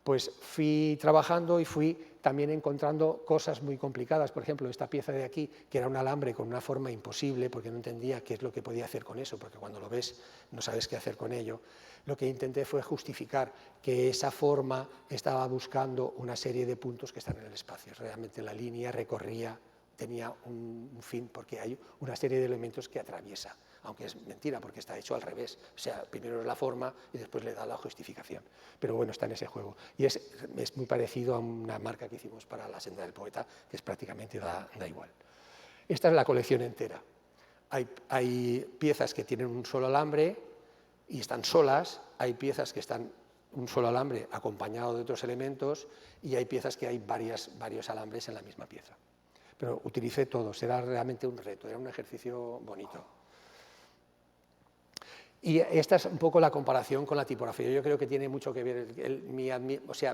pues fui trabajando y fui también encontrando cosas muy complicadas. Por ejemplo, esta pieza de aquí, que era un alambre con una forma imposible, porque no entendía qué es lo que podía hacer con eso, porque cuando lo ves no sabes qué hacer con ello. Lo que intenté fue justificar que esa forma estaba buscando una serie de puntos que están en el espacio. Realmente la línea tenía un fin, porque hay una serie de elementos que atraviesa, aunque es mentira, porque está hecho al revés. O sea, primero es la forma y después le da la justificación. Pero bueno, está en ese juego. Y es muy parecido a una marca que hicimos para la Senda del Poeta, que es prácticamente da igual. Esta es la colección entera. Hay piezas que tienen un solo alambre y están solas, hay piezas que están un solo alambre acompañado de otros elementos, y hay piezas que hay varios alambres en la misma pieza. Pero utilicé todos, era realmente un reto, era un ejercicio bonito. Y esta es un poco la comparación con la tipografía. Yo creo que tiene mucho que ver,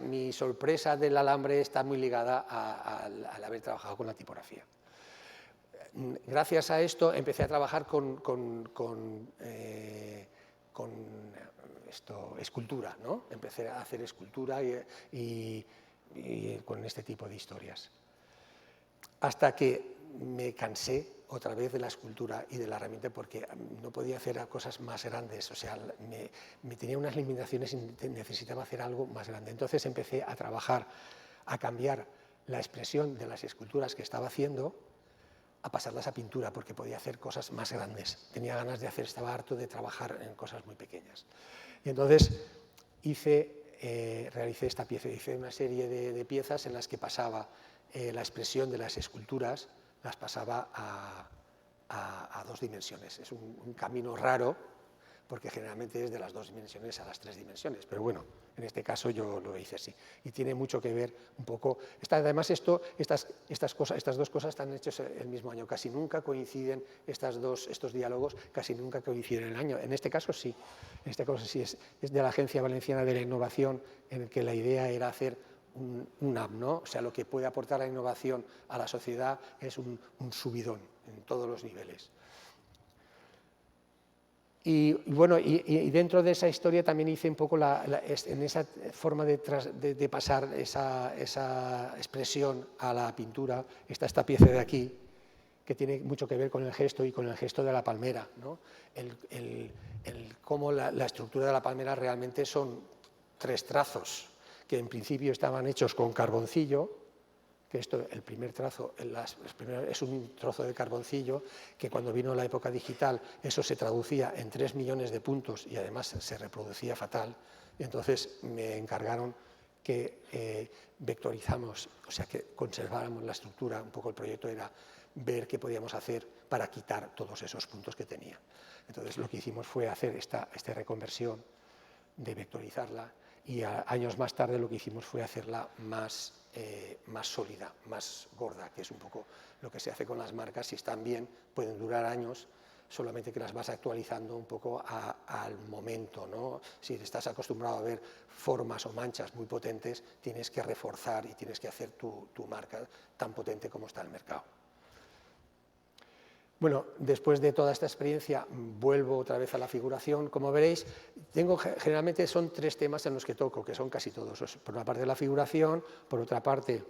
mi sorpresa del alambre está muy ligada al haber trabajado con la tipografía. Gracias a esto empecé a trabajar con escultura, ¿no? Empecé a hacer escultura y con este tipo de historias. hasta que me cansé otra vez de la escultura y de la herramienta porque no podía hacer cosas más grandes, o sea, me tenía unas limitaciones y necesitaba hacer algo más grande. Entonces empecé a trabajar, a cambiar la expresión de las esculturas que estaba haciendo, a pasarlas a pintura, porque podía hacer cosas más grandes. Tenía ganas de hacer, estaba harto de trabajar en cosas muy pequeñas. Y entonces realicé esta pieza, hice una serie de piezas en las que pasaba la expresión de las esculturas, las pasaba a 2 dimensiones. Es un camino raro, porque generalmente es de las 2 dimensiones a las 3 dimensiones, pero bueno, en este caso yo lo hice así. Y tiene mucho que ver un poco, además estas 2 cosas están hechas el mismo año, casi nunca coinciden estos diálogos, casi nunca coinciden en el año. En este caso sí, en este caso sí, es de la Agencia Valenciana de la Innovación, en el que la idea era hacer un hub, ¿no? O sea, lo que puede aportar la innovación a la sociedad es un subidón en todos los niveles. Y bueno, y dentro de esa historia también hice un poco en esa forma de pasar esa expresión a la pintura, está esta pieza de aquí, que tiene mucho que ver con el gesto y con el gesto de la palmera, ¿no? Cómo la estructura de la palmera realmente son 3 trazos, que en principio estaban hechos con carboncillo, que el primer trazo es un trozo de carboncillo, que cuando vino la época digital eso se traducía en 3 millones de puntos y además se reproducía fatal, y entonces me encargaron que vectorizamos, o sea, que conserváramos la estructura. Un poco el proyecto era ver qué podíamos hacer para quitar todos esos puntos que tenía. Entonces lo que hicimos fue hacer esta reconversión de vectorizarla, y años más tarde lo que hicimos fue hacerla más sólida, más gorda, que es un poco lo que se hace con las marcas. Si están bien, pueden durar años, solamente que las vas actualizando un poco al momento, ¿no? Si estás acostumbrado a ver formas o manchas muy potentes, tienes que reforzar y tienes que hacer tu marca tan potente como está el mercado. Bueno, después de toda esta experiencia vuelvo otra vez a la figuración. Como veréis, generalmente son 3 temas en los que toco, que son casi todos. Por una parte la figuración, por otra parte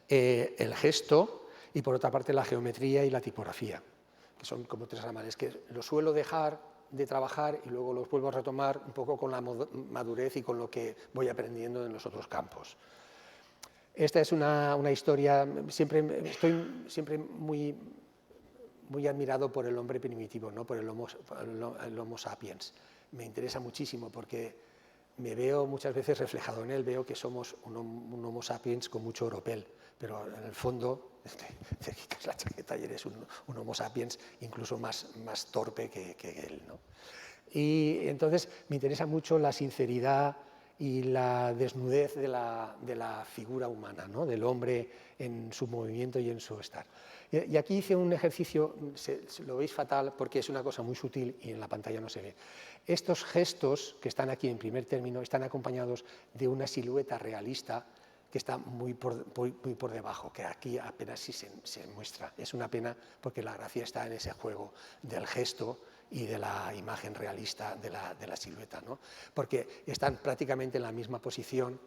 el gesto y por otra parte la geometría y la tipografía, que son como 3 ramales que los suelo dejar de trabajar y luego los vuelvo a retomar un poco con la madurez y con lo que voy aprendiendo en los otros campos. Esta es una historia, estoy siempre muy admirado por el hombre primitivo, ¿no? Por el homo sapiens. Me interesa muchísimo porque me veo muchas veces reflejado en él, veo que somos un homo sapiens con mucho oropel, pero en el fondo, te quitas la chaqueta y eres un homo sapiens incluso más torpe que él, ¿no? Y entonces me interesa mucho la sinceridad y la desnudez de la figura humana, ¿no? Del hombre en su movimiento y en su estar. Y aquí hice un ejercicio, lo veis fatal porque es una cosa muy sutil y en la pantalla no se ve. Estos gestos que están aquí en primer término están acompañados de una silueta realista que está muy por debajo, que aquí apenas sí se muestra. Es una pena porque la gracia está en ese juego del gesto y de la imagen realista de la silueta, ¿no? Porque están prácticamente en la misma posición,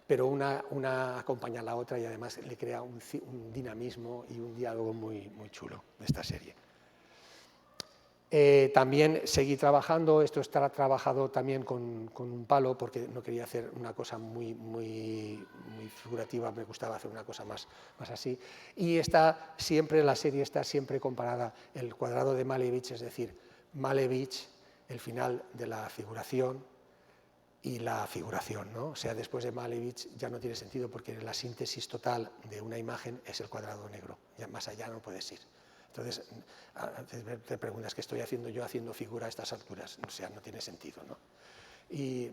pero una acompaña a la otra y además le crea un dinamismo y un diálogo muy chulo de esta serie. También seguí trabajando, esto está trabajado también con un palo porque no quería hacer una cosa muy figurativa, me gustaba hacer una cosa más así. Y la serie está siempre comparada, el cuadrado de Malevich, es decir, Malevich, el final de la figuración, y la figuración, ¿no? O sea, después de Malevich ya no tiene sentido porque la síntesis total de una imagen es el cuadrado negro, ya más allá no puedes ir. Entonces, te preguntas, ¿qué estoy haciendo yo haciendo figura a estas alturas? O sea, no tiene sentido, ¿no? Y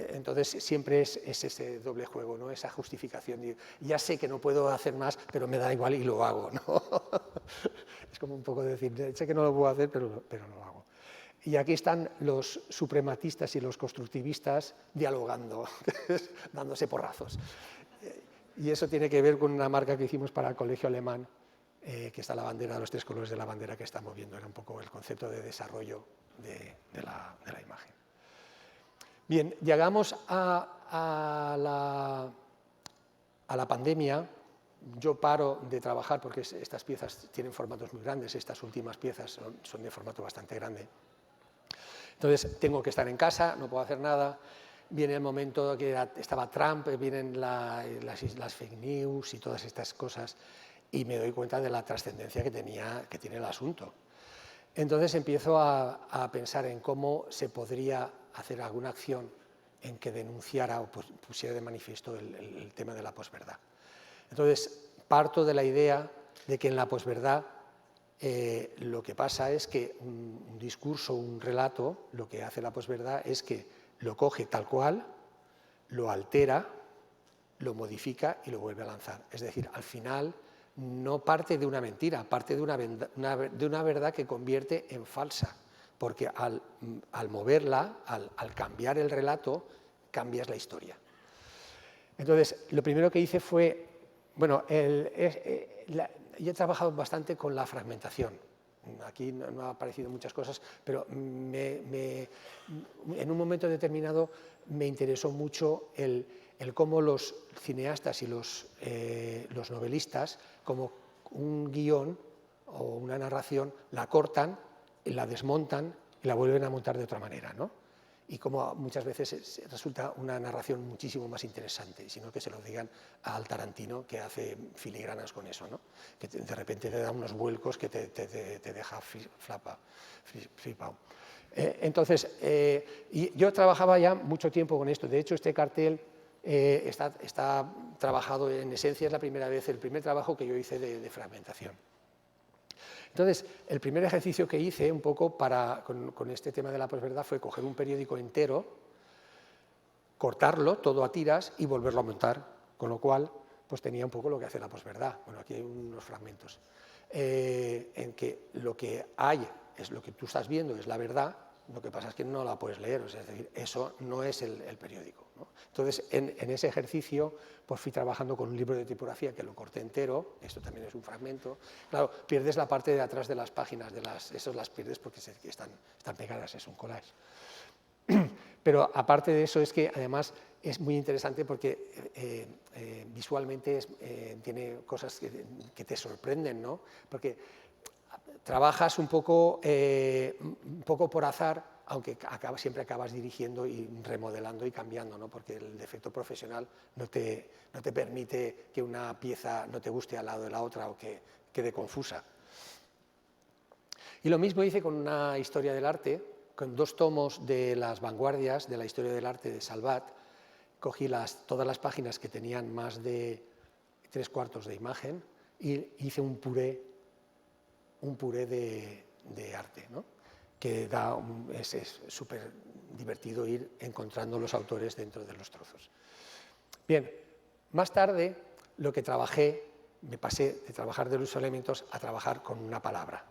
entonces siempre es ese doble juego, ¿no? Esa justificación. Ya sé que no puedo hacer más, pero me da igual y lo hago, ¿no? Es como un poco decir, sé que no lo puedo hacer, pero lo hago. Y aquí están los suprematistas y los constructivistas dialogando, dándose porrazos. Y eso tiene que ver con una marca que hicimos para el colegio alemán, que está la bandera, los 3 colores de la bandera que estamos viendo. Era un poco el concepto de desarrollo de la imagen. Bien, llegamos a la pandemia yo paro de trabajar porque estas piezas tienen formatos muy grandes, estas últimas piezas son de formato bastante grande. Entonces tengo que estar en casa, no puedo hacer nada. Viene el momento que estaba Trump, vienen las fake news y todas estas cosas, y me doy cuenta de la trascendencia que tiene el asunto. Entonces empiezo a pensar en cómo se podría hacer alguna acción en que denunciara o pusiera de manifiesto el tema de la posverdad. Entonces parto de la idea de que en la posverdad lo que pasa es que un discurso, un relato, lo que hace la posverdad es que lo coge tal cual, lo altera, lo modifica y lo vuelve a lanzar. Es decir, al final no parte de una mentira, parte de una verdad que convierte en falsa, porque al moverla, al cambiar el relato, cambias la historia. Entonces, lo primero que hice fue, bueno, yo he trabajado bastante con la fragmentación. Aquí no ha aparecido muchas cosas, pero en un momento determinado me interesó mucho el cómo los cineastas y los novelistas, como un guión o una narración, la cortan, la desmontan y la vuelven a montar de otra manera, ¿no? Y como muchas veces resulta una narración muchísimo más interesante, sino que se lo digan al Tarantino, que hace filigranas con eso, ¿no? Que de repente te da unos vuelcos que te deja flipado. Entonces, y yo trabajaba ya mucho tiempo con esto. De hecho, este cartel está trabajado, en esencia es la primera vez, el primer trabajo que yo hice de fragmentación. Entonces, el primer ejercicio que hice un poco con este tema de la posverdad fue coger un periódico entero, cortarlo todo a tiras y volverlo a montar, con lo cual pues tenía un poco lo que hace la posverdad. Bueno, aquí hay unos fragmentos en que lo que hay es lo que tú estás viendo, es la verdad, lo que pasa es que no la puedes leer, es decir, eso no es el periódico, ¿no? Entonces, en ese ejercicio pues fui trabajando con un libro de tipografía que lo corté entero, esto también es un fragmento. Claro, pierdes la parte de atrás de las páginas, esas las pierdes porque están pegadas, es un collage. Pero aparte de eso es que además es muy interesante porque visualmente tiene cosas que te sorprenden, ¿no? Porque trabajas un poco por azar, aunque siempre acabas dirigiendo y remodelando y cambiando, ¿no? Porque el defecto profesional no te permite que una pieza no te guste al lado de la otra o que quede confusa. Y lo mismo hice con una historia del arte, con 2 tomos de las vanguardias de la historia del arte de Salvat. Cogí todas las páginas que tenían más de 3/4 de imagen y hice un puré de arte, ¿no? Que es súper divertido ir encontrando los autores dentro de los trozos. Bien, más tarde lo que trabajé, me pasé de trabajar de los elementos a trabajar con una palabra.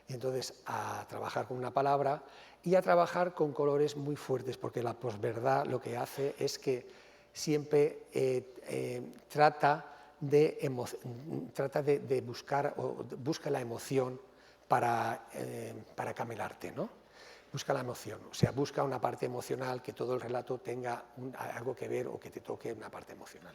Y entonces a trabajar con una palabra y a trabajar con colores muy fuertes, porque la posverdad lo que hace es que siempre trata de busca la emoción para camelarte, ¿no? Busca la emoción, o sea, busca una parte emocional, que todo el relato tenga algo que ver o que te toque una parte emocional.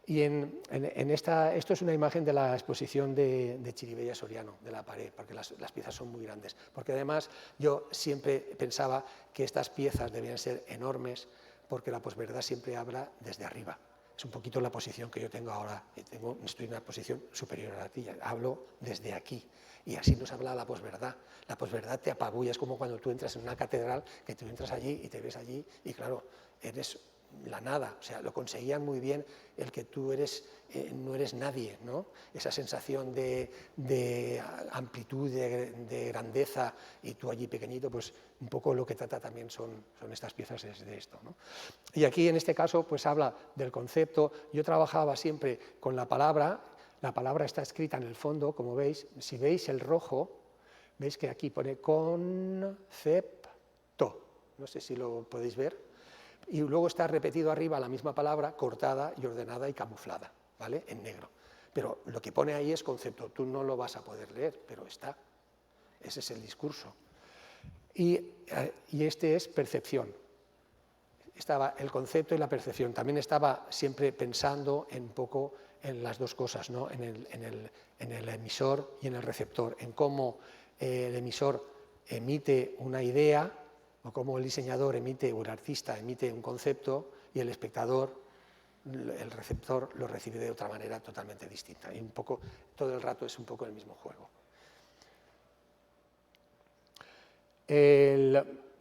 Y esto es una imagen de la exposición de Chiribella Soriano, de la pared, porque las piezas son muy grandes. Porque además yo siempre pensaba que estas piezas debían ser enormes, porque la posverdad siempre habla desde arriba. Es un poquito la posición que yo tengo ahora, estoy en una posición superior a ti, hablo desde aquí. Y así nos habla la posverdad. La posverdad te apabulla, es como cuando tú entras en una catedral, que tú entras allí y te ves allí y claro, eres la nada, o sea, lo conseguían muy bien el que tú no eres nadie, ¿no? Esa sensación de amplitud, de grandeza, y tú allí pequeñito, pues un poco lo que trata también son estas piezas de esto, ¿no? Y aquí en este caso pues habla del concepto. Yo trabajaba siempre con la palabra está escrita en el fondo, como veis. Si veis el rojo, veis que aquí pone concepto, no sé si lo podéis ver. Y luego está repetido arriba la misma palabra, cortada y ordenada y camuflada, ¿vale? En negro. Pero lo que pone ahí es concepto, tú no lo vas a poder leer, pero está. Ese es el discurso. Y este es percepción. Estaba el concepto y la percepción. También estaba siempre pensando un poco en las dos cosas, ¿no? En el emisor y en el receptor, en cómo el emisor emite una idea o cómo el diseñador emite o el artista emite un concepto y el espectador, el receptor, lo recibe de otra manera totalmente distinta. Y un poco, todo el rato es un poco el mismo juego.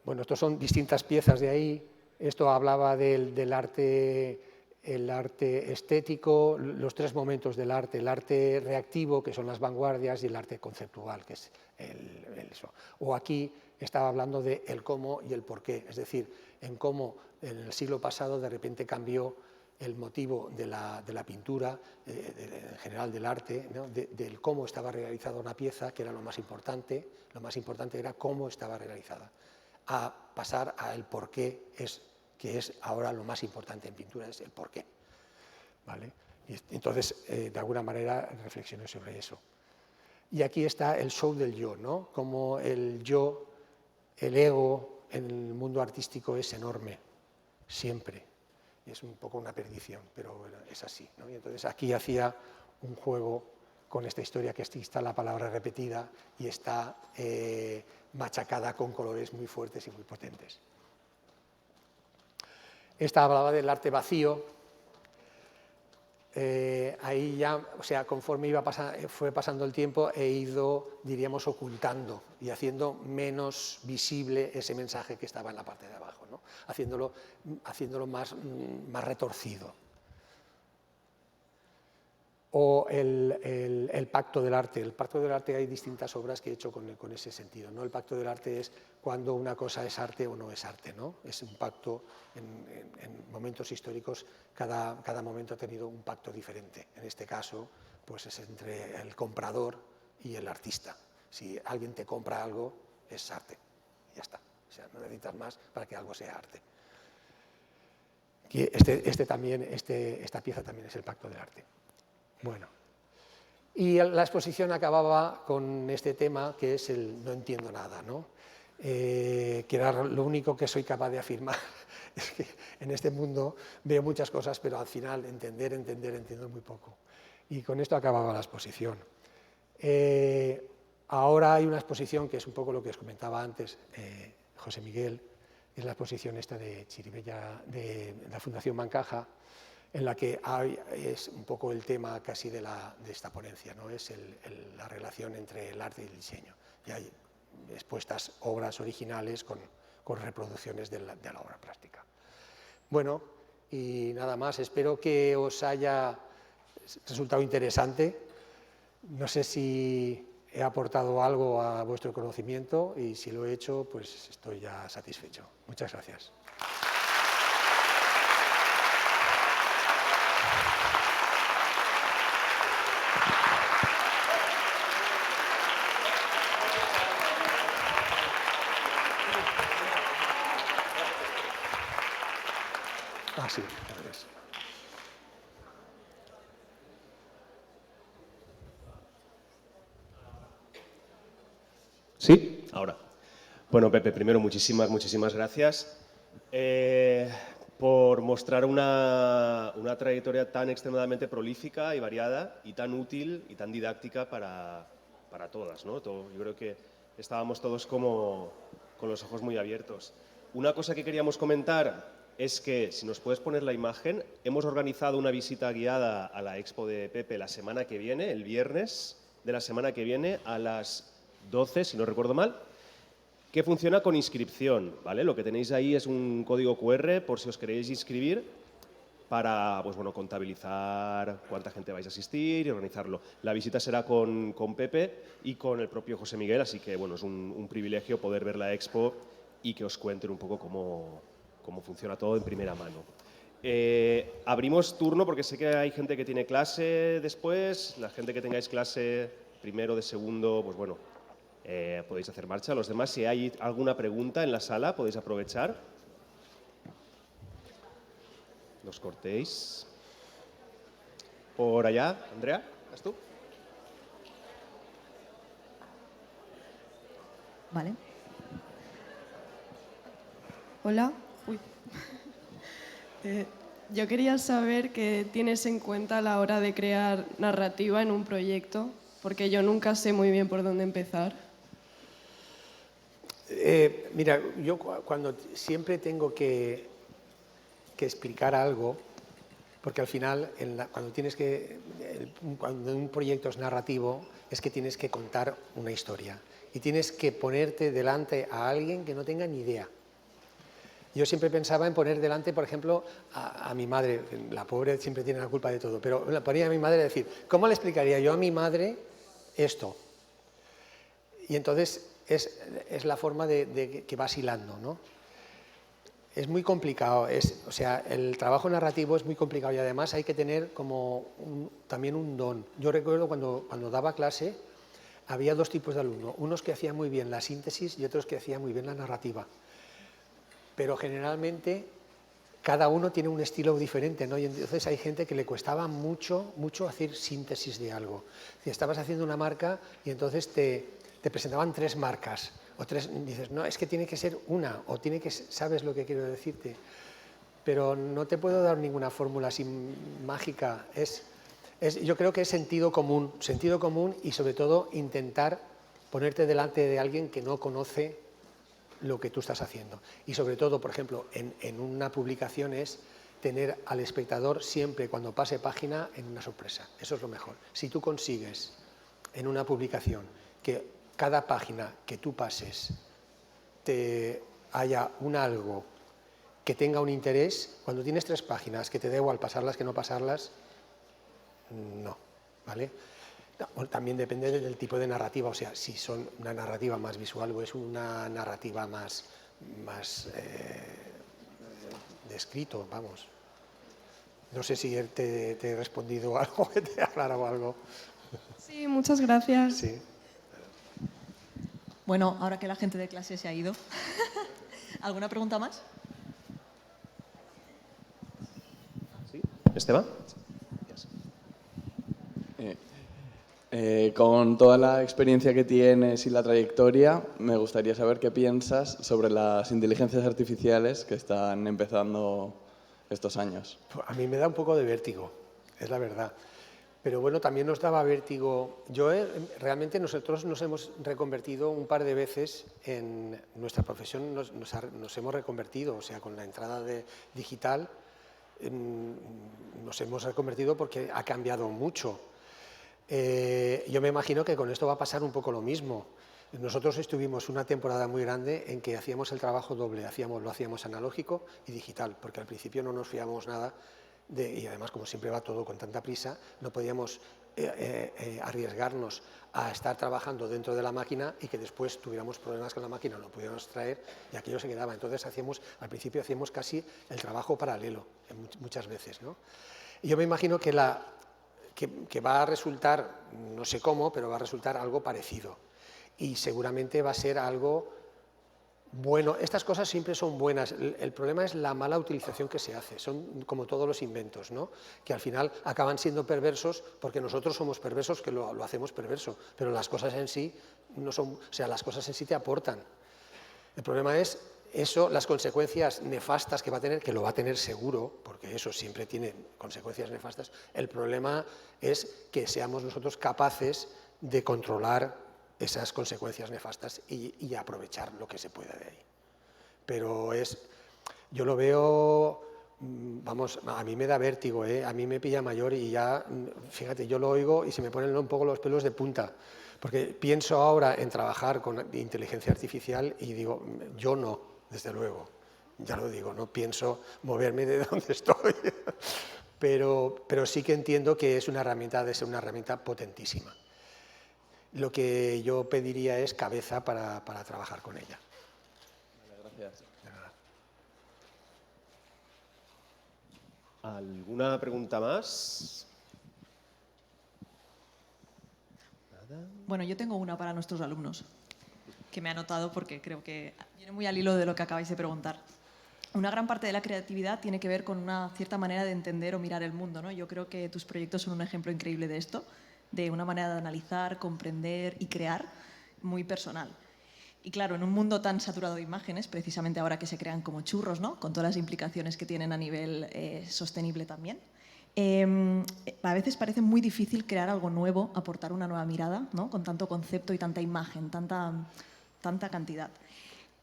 Bueno, estos son distintas piezas de ahí. Esto hablaba del arte, el arte estético, los tres momentos del arte: el arte reactivo, que son las vanguardias, y el arte conceptual, que es eso. O aquí estaba hablando de el cómo y el por qué, es decir, en cómo en el siglo pasado de repente cambió el motivo de la pintura, en general del arte, ¿no? Del cómo estaba realizada una pieza, que era lo más importante era cómo estaba realizada, a pasar a el por qué, que es ahora lo más importante en pintura, es el por qué. ¿Vale? Y entonces, de alguna manera, reflexioné sobre eso. Y aquí está el show del yo, ¿no? Como el yo, el ego en el mundo artístico es enorme, siempre. Y es un poco una perdición, pero bueno, es así, ¿no? Y entonces aquí hacía un juego con esta historia, que aquí está la palabra repetida y está machacada con colores muy fuertes y muy potentes. Esta hablaba del arte vacío. Ahí ya, o sea, conforme fue pasando el tiempo, he ido, diríamos, ocultando y haciendo menos visible ese mensaje que estaba en la parte de abajo, ¿no? Haciéndolo más retorcido. O el pacto del arte. El pacto del arte, hay distintas obras que he hecho con ese sentido, ¿no? El pacto del arte es cuando una cosa es arte o no es arte, ¿no? Es un pacto, en momentos históricos, cada momento ha tenido un pacto diferente. En este caso, pues es entre el comprador y el artista. Si alguien te compra algo, es arte. Ya está. O sea, no necesitas más para que algo sea arte. Esta pieza también es el pacto del arte. Bueno, y la exposición acababa con este tema, que es el no entiendo nada, ¿no? Que era lo único que soy capaz de afirmar. Es que en este mundo veo muchas cosas, pero al final entiendo muy poco. Y con esto acababa la exposición. Ahora hay una exposición que es un poco lo que os comentaba antes, José Miguel, es la exposición esta de Chiribella, de la Fundación Bancaja, en la que es un poco el tema casi de esta ponencia, ¿no? Es la relación entre el arte y el diseño. Y hay expuestas obras originales con reproducciones de la obra plástica. Bueno, y nada más, espero que os haya resultado interesante. No sé si he aportado algo a vuestro conocimiento, y si lo he hecho, pues estoy ya satisfecho. Muchas gracias. Sí, gracias. ¿Sí? Ahora. Bueno, Pepe, primero muchísimas gracias por mostrar una trayectoria tan extremadamente prolífica y variada y tan útil y tan didáctica para todas, ¿no? Yo creo que estábamos todos como con los ojos muy abiertos. Una cosa que queríamos comentar es que, si nos puedes poner la imagen, hemos organizado una visita guiada a la expo de Pepe la semana que viene, el viernes de la semana que viene, a las 12, si no recuerdo mal, que funciona con inscripción, ¿vale? Lo que tenéis ahí es un código QR por si os queréis inscribir para, pues bueno, contabilizar cuánta gente vais a asistir y organizarlo. La visita será con Pepe y con el propio José Miguel, así que bueno, es un privilegio poder ver la expo y que os cuenten un poco cómo funciona todo en primera mano. Abrimos turno porque sé que hay gente que tiene clase después. La gente que tengáis clase primero, de segundo, pues bueno, podéis hacer marcha. Los demás, si hay alguna pregunta en la sala, podéis aprovechar. No os cortéis. Por allá, Andrea, ¿estás tú? Vale. Hola. Uy. Yo quería saber qué tienes en cuenta a la hora de crear narrativa en un proyecto, porque yo nunca sé muy bien por dónde empezar. Mira, yo cuando siempre tengo que explicar algo, porque al final, cuando un proyecto es narrativo, es que tienes que contar una historia y tienes que ponerte delante a alguien que no tenga ni idea. Yo siempre pensaba en poner delante, por ejemplo, a mi madre, la pobre siempre tiene la culpa de todo, pero la ponía a mi madre a decir, ¿cómo le explicaría yo a mi madre esto? Y entonces es la forma de que vas hilando, ¿no? Es muy complicado, o sea, el trabajo narrativo es muy complicado y además hay que tener como también un don. Yo recuerdo cuando daba clase, había dos tipos de alumnos, unos que hacían muy bien la síntesis y otros que hacían muy bien la narrativa. Pero generalmente cada uno tiene un estilo diferente, ¿no? Y entonces hay gente que le costaba mucho hacer síntesis de algo. Si estabas haciendo una marca y entonces te presentaban 3 marcas, o 3, dices, no, es que tiene que ser una, o tiene que, sabes lo que quiero decirte, pero no te puedo dar ninguna fórmula así mágica. Yo creo que es sentido común y sobre todo intentar ponerte delante de alguien que no conoce lo que tú estás haciendo. Y sobre todo, por ejemplo, en una publicación es tener al espectador siempre, cuando pase página, en una sorpresa. Eso es lo mejor. Si tú consigues en una publicación que cada página que tú pases haya un algo que tenga un interés, cuando tienes 3 páginas que te da igual pasarlas que no pasarlas, no, ¿vale? También depende del tipo de narrativa, o sea, si son una narrativa más visual o es una narrativa más de escrito, vamos. No sé si te he respondido algo, que te he aclarado algo. Sí, muchas gracias. Sí. Bueno, ahora que la gente de clase se ha ido, ¿alguna pregunta más? ¿Sí? ¿Esteban? Con toda la experiencia que tienes y la trayectoria, me gustaría saber qué piensas sobre las inteligencias artificiales que están empezando estos años. A mí me da un poco de vértigo, es la verdad. Pero bueno, también nos daba vértigo. Realmente nosotros nos hemos reconvertido un par de veces en nuestra profesión, nos hemos reconvertido, o sea, con la entrada de digital nos hemos reconvertido porque ha cambiado mucho. Yo me imagino que con esto va a pasar un poco lo mismo. Nosotros estuvimos una temporada muy grande en que hacíamos el trabajo doble, lo hacíamos analógico y digital, porque al principio no nos fiábamos nada y además como siempre va todo con tanta prisa, no podíamos arriesgarnos a estar trabajando dentro de la máquina y que después tuviéramos problemas con la máquina, lo pudiéramos traer y aquello se quedaba. Entonces al principio hacíamos casi el trabajo paralelo, muchas veces, ¿no? Y yo me imagino que va a resultar, no sé cómo, pero va a resultar algo parecido. Y seguramente va a ser algo bueno. Estas cosas siempre son buenas. El problema es la mala utilización que se hace. Son como todos los inventos, ¿no? Que al final acaban siendo perversos porque nosotros somos perversos que lo hacemos perverso. Pero las cosas en sí no son, o sea, las cosas en sí te aportan. El problema es eso, las consecuencias nefastas que va a tener, que lo va a tener seguro, porque eso siempre tiene consecuencias nefastas. El problema es que seamos nosotros capaces de controlar esas consecuencias nefastas y aprovechar lo que se pueda de ahí. Pero yo lo veo, vamos, a mí me da vértigo, a mí me pilla mayor y ya, fíjate, yo lo oigo y se me ponen un poco los pelos de punta, porque pienso ahora en trabajar con inteligencia artificial y digo, yo no, desde luego, ya lo digo, no pienso moverme de donde estoy, pero sí que entiendo que es una herramienta, de ser una herramienta potentísima. Lo que yo pediría es cabeza para trabajar con ella. Gracias. ¿Alguna pregunta más? Bueno, yo tengo una para nuestros alumnos, que me he anotado porque creo que viene muy al hilo de lo que acabáis de preguntar. Una gran parte de la creatividad tiene que ver con una cierta manera de entender o mirar el mundo, ¿no? Yo creo que tus proyectos son un ejemplo increíble de esto, de una manera de analizar, comprender y crear muy personal. Y claro, en un mundo tan saturado de imágenes, precisamente ahora que se crean como churros, ¿no? Con todas las implicaciones que tienen a nivel sostenible también, a veces parece muy difícil crear algo nuevo, aportar una nueva mirada, ¿no? Con tanto concepto y tanta imagen, tanta cantidad.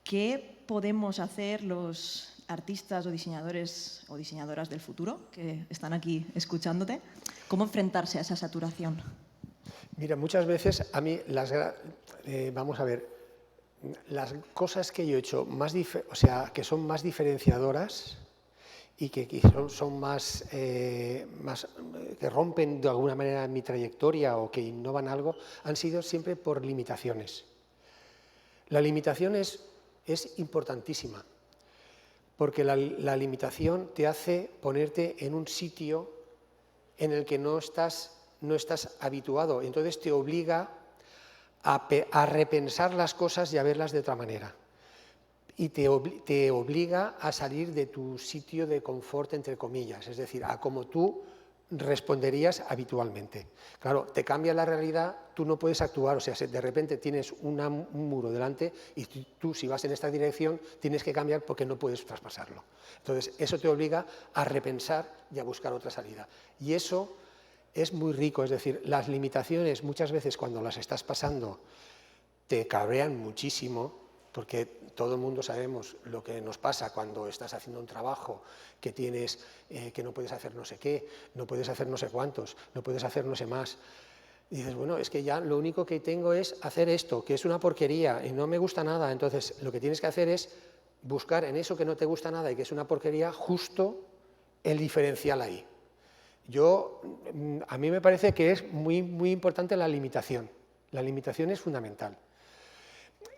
¿Qué podemos hacer los artistas o diseñadoras del futuro que están aquí escuchándote? ¿Cómo enfrentarse a esa saturación? Mira, muchas veces a mí vamos a ver, las cosas que yo he hecho que son más diferenciadoras y que son más, que rompen de alguna manera mi trayectoria o que innovan algo, han sido siempre por limitaciones. La limitación es importantísima, porque la limitación te hace ponerte en un sitio en el que no estás habituado, entonces te obliga a repensar las cosas y a verlas de otra manera. Y te obliga a salir de tu sitio de confort, entre comillas, es decir, a como tú responderías habitualmente. Claro, te cambia la realidad, tú no puedes actuar, o sea, de repente tienes un muro delante y tú si vas en esta dirección tienes que cambiar porque no puedes traspasarlo. Entonces, eso te obliga a repensar y a buscar otra salida. Y eso es muy rico, es decir, las limitaciones muchas veces cuando las estás pasando te cabrean muchísimo, porque todo el mundo sabemos lo que nos pasa cuando estás haciendo un trabajo que tienes, que no puedes hacer no sé qué, no puedes hacer no sé cuántos, no puedes hacer no sé más. Y dices, bueno, es que ya lo único que tengo es hacer esto, que es una porquería y no me gusta nada. Entonces, lo que tienes que hacer es buscar en eso que no te gusta nada y que es una porquería, justo el diferencial ahí. A mí me parece que es muy, muy importante la limitación. La limitación es fundamental.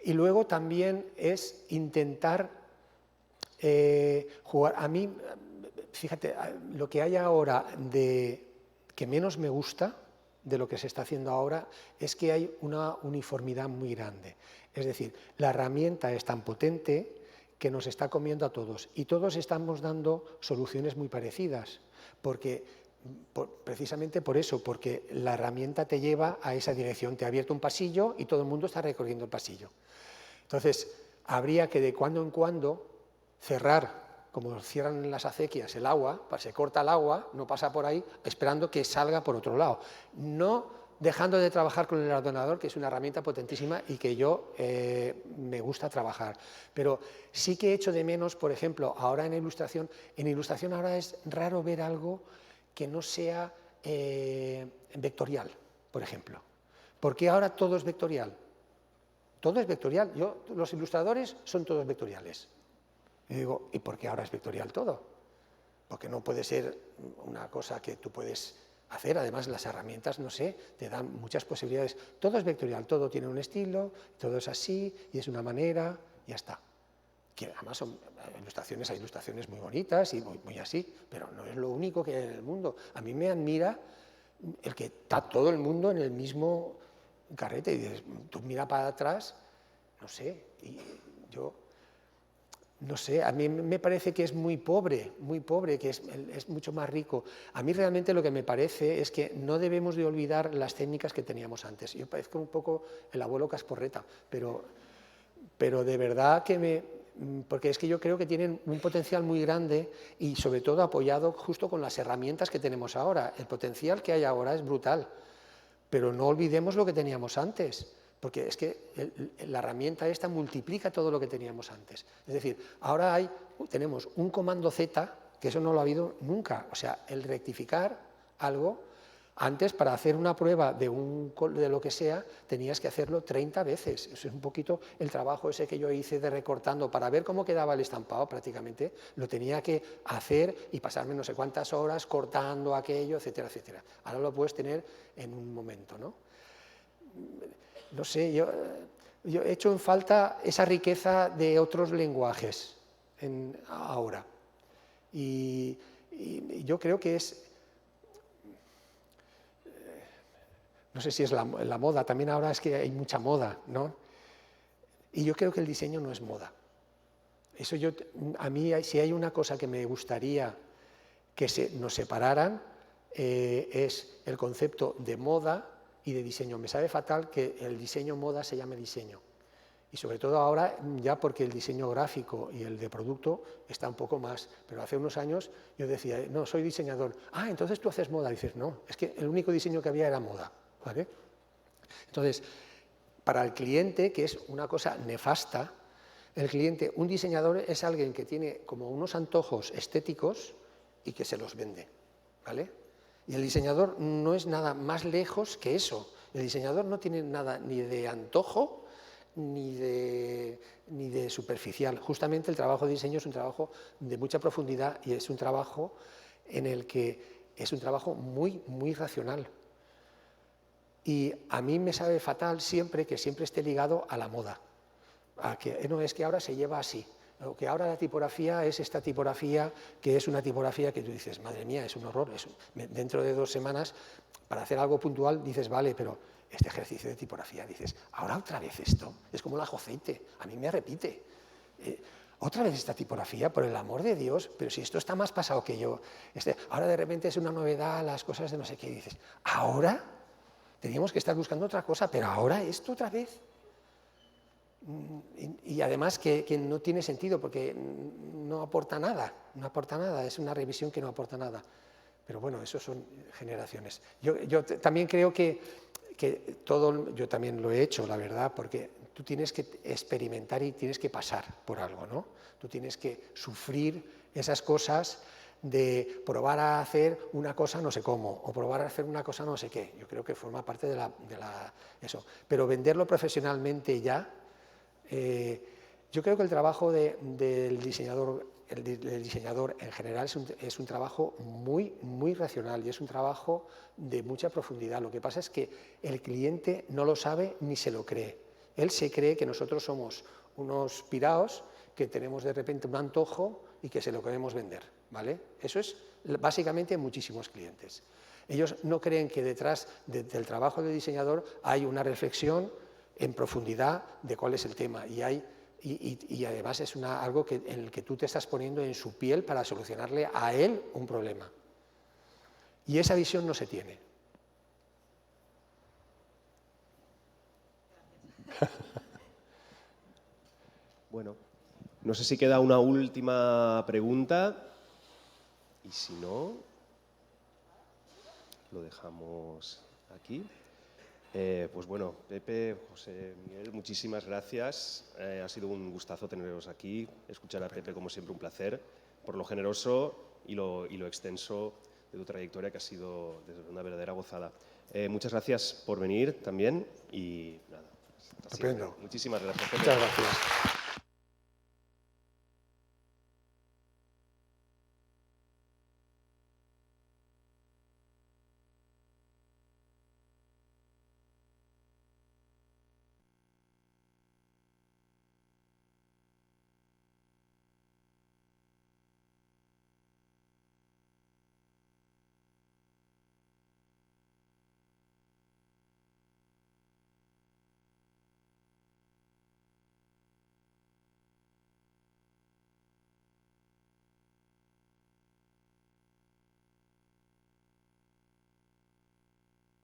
Y luego también es intentar jugar. A mí, fíjate, lo que hay ahora que menos me gusta de lo que se está haciendo ahora es que hay una uniformidad muy grande. Es decir, la herramienta es tan potente que nos está comiendo a todos y todos estamos dando soluciones muy parecidas, precisamente por eso, porque la herramienta te lleva a esa dirección, te ha abierto un pasillo y todo el mundo está recorriendo el pasillo. Entonces, habría que de cuando en cuando cerrar, como cierran las acequias, el agua, se corta el agua, no pasa por ahí, esperando que salga por otro lado. No dejando de trabajar con el ordenador, que es una herramienta potentísima y que yo me gusta trabajar. Pero sí que echo de menos, por ejemplo, ahora en ilustración ahora es raro ver algo que no sea vectorial, por ejemplo. ¿Por qué ahora todo es vectorial? Todo es vectorial. Los ilustradores son todos vectoriales. Y digo, ¿y por qué ahora es vectorial todo? Porque no puede ser una cosa que tú puedes hacer. Además, las herramientas, no sé, te dan muchas posibilidades. Todo es vectorial, todo tiene un estilo, todo es así, y es una manera, y ya está. Que además son hay ilustraciones muy bonitas y muy así, pero no es lo único que hay en el mundo. A mí me admira el que está todo el mundo en el mismo carrete y dices, tú mira para atrás, no sé, y yo, no sé, a mí me parece que es muy pobre, que es mucho más rico. A mí realmente lo que me parece es que no debemos de olvidar las técnicas que teníamos antes. Yo parezco un poco el abuelo Casporreta, pero de verdad que porque es que yo creo que tienen un potencial muy grande y sobre todo apoyado justo con las herramientas que tenemos ahora. El potencial que hay ahora es brutal, pero no olvidemos lo que teníamos antes, porque es que la herramienta esta multiplica todo lo que teníamos antes. Es decir, ahora tenemos un comando Z, que eso no lo ha habido nunca, o sea, el rectificar algo. Antes, para hacer una prueba de lo que sea, tenías que hacerlo 30 veces. Eso es un poquito el trabajo ese que yo hice de recortando para ver cómo quedaba el estampado prácticamente. Lo tenía que hacer y pasarme no sé cuántas horas cortando aquello, etcétera, etcétera. Ahora lo puedes tener en un momento, ¿no? No sé, yo he hecho en falta esa riqueza de otros lenguajes ahora. Y yo creo que es... No sé si es la moda, también ahora es que hay mucha moda, ¿no? Y yo creo que el diseño no es moda. A mí, si hay una cosa que me gustaría que nos separaran, es el concepto de moda y de diseño. Me sabe fatal que el diseño moda se llame diseño. Y sobre todo ahora, ya porque el diseño gráfico y el de producto está un poco más. Pero hace unos años yo decía, no, soy diseñador. Ah, entonces tú haces moda. Dices, no, es que el único diseño que había era moda. ¿Vale? Entonces, para el cliente, que es una cosa nefasta, el cliente, un diseñador es alguien que tiene como unos antojos estéticos y que se los vende. ¿Vale? Y el diseñador no es nada más lejos que eso. El diseñador no tiene nada ni de antojo ni de superficial. Justamente el trabajo de diseño es un trabajo de mucha profundidad y es un trabajo en el que es un trabajo muy, muy racional. Y a mí me sabe fatal siempre que siempre esté ligado a la moda. A que, no, es que ahora se lleva así. O que ahora la tipografía es esta tipografía, que es una tipografía que tú dices, madre mía, es un horror. Dentro de 2 semanas, para hacer algo puntual, dices, vale, pero este ejercicio de tipografía, dices, ahora otra vez esto, es como el ajo aceite, a mí me repite. Otra vez esta tipografía, por el amor de Dios, pero si esto está más pasado que yo. Ahora de repente es una novedad, las cosas de no sé qué, y dices, ahora teníamos que estar buscando otra cosa, pero ahora esto otra vez. Y además que no tiene sentido porque no aporta nada, es una revisión que no aporta nada. Pero bueno, eso son generaciones. Yo también creo que yo también lo he hecho, la verdad, porque tú tienes que experimentar y tienes que pasar por algo, ¿no? Tú tienes que sufrir esas cosas de probar a hacer una cosa no sé cómo, o probar a hacer una cosa no sé qué. Yo creo que forma parte de eso. Pero venderlo profesionalmente ya, yo creo que el trabajo del diseñador en general es un trabajo muy, muy racional y es un trabajo de mucha profundidad. Lo que pasa es que el cliente no lo sabe ni se lo cree. Él se cree que nosotros somos unos piraos que tenemos de repente un antojo y que se lo queremos vender, ¿vale? Eso es básicamente muchísimos clientes. Ellos no creen que detrás del trabajo del diseñador hay una reflexión en profundidad de cuál es el tema y además es algo en el que tú te estás poniendo en su piel para solucionarle a él un problema. Y esa visión no se tiene. Bueno, no sé si queda una última pregunta y si no, lo dejamos aquí. Pues bueno, Pepe, José Miguel, muchísimas gracias. Ha sido un gustazo teneros aquí. Escuchar a Pepe, como siempre, un placer, por lo generoso y lo extenso de tu trayectoria, que ha sido una verdadera gozada. Muchas gracias por venir también y nada. Estupendo. Muchísimas gracias, Pepe. Muchas gracias.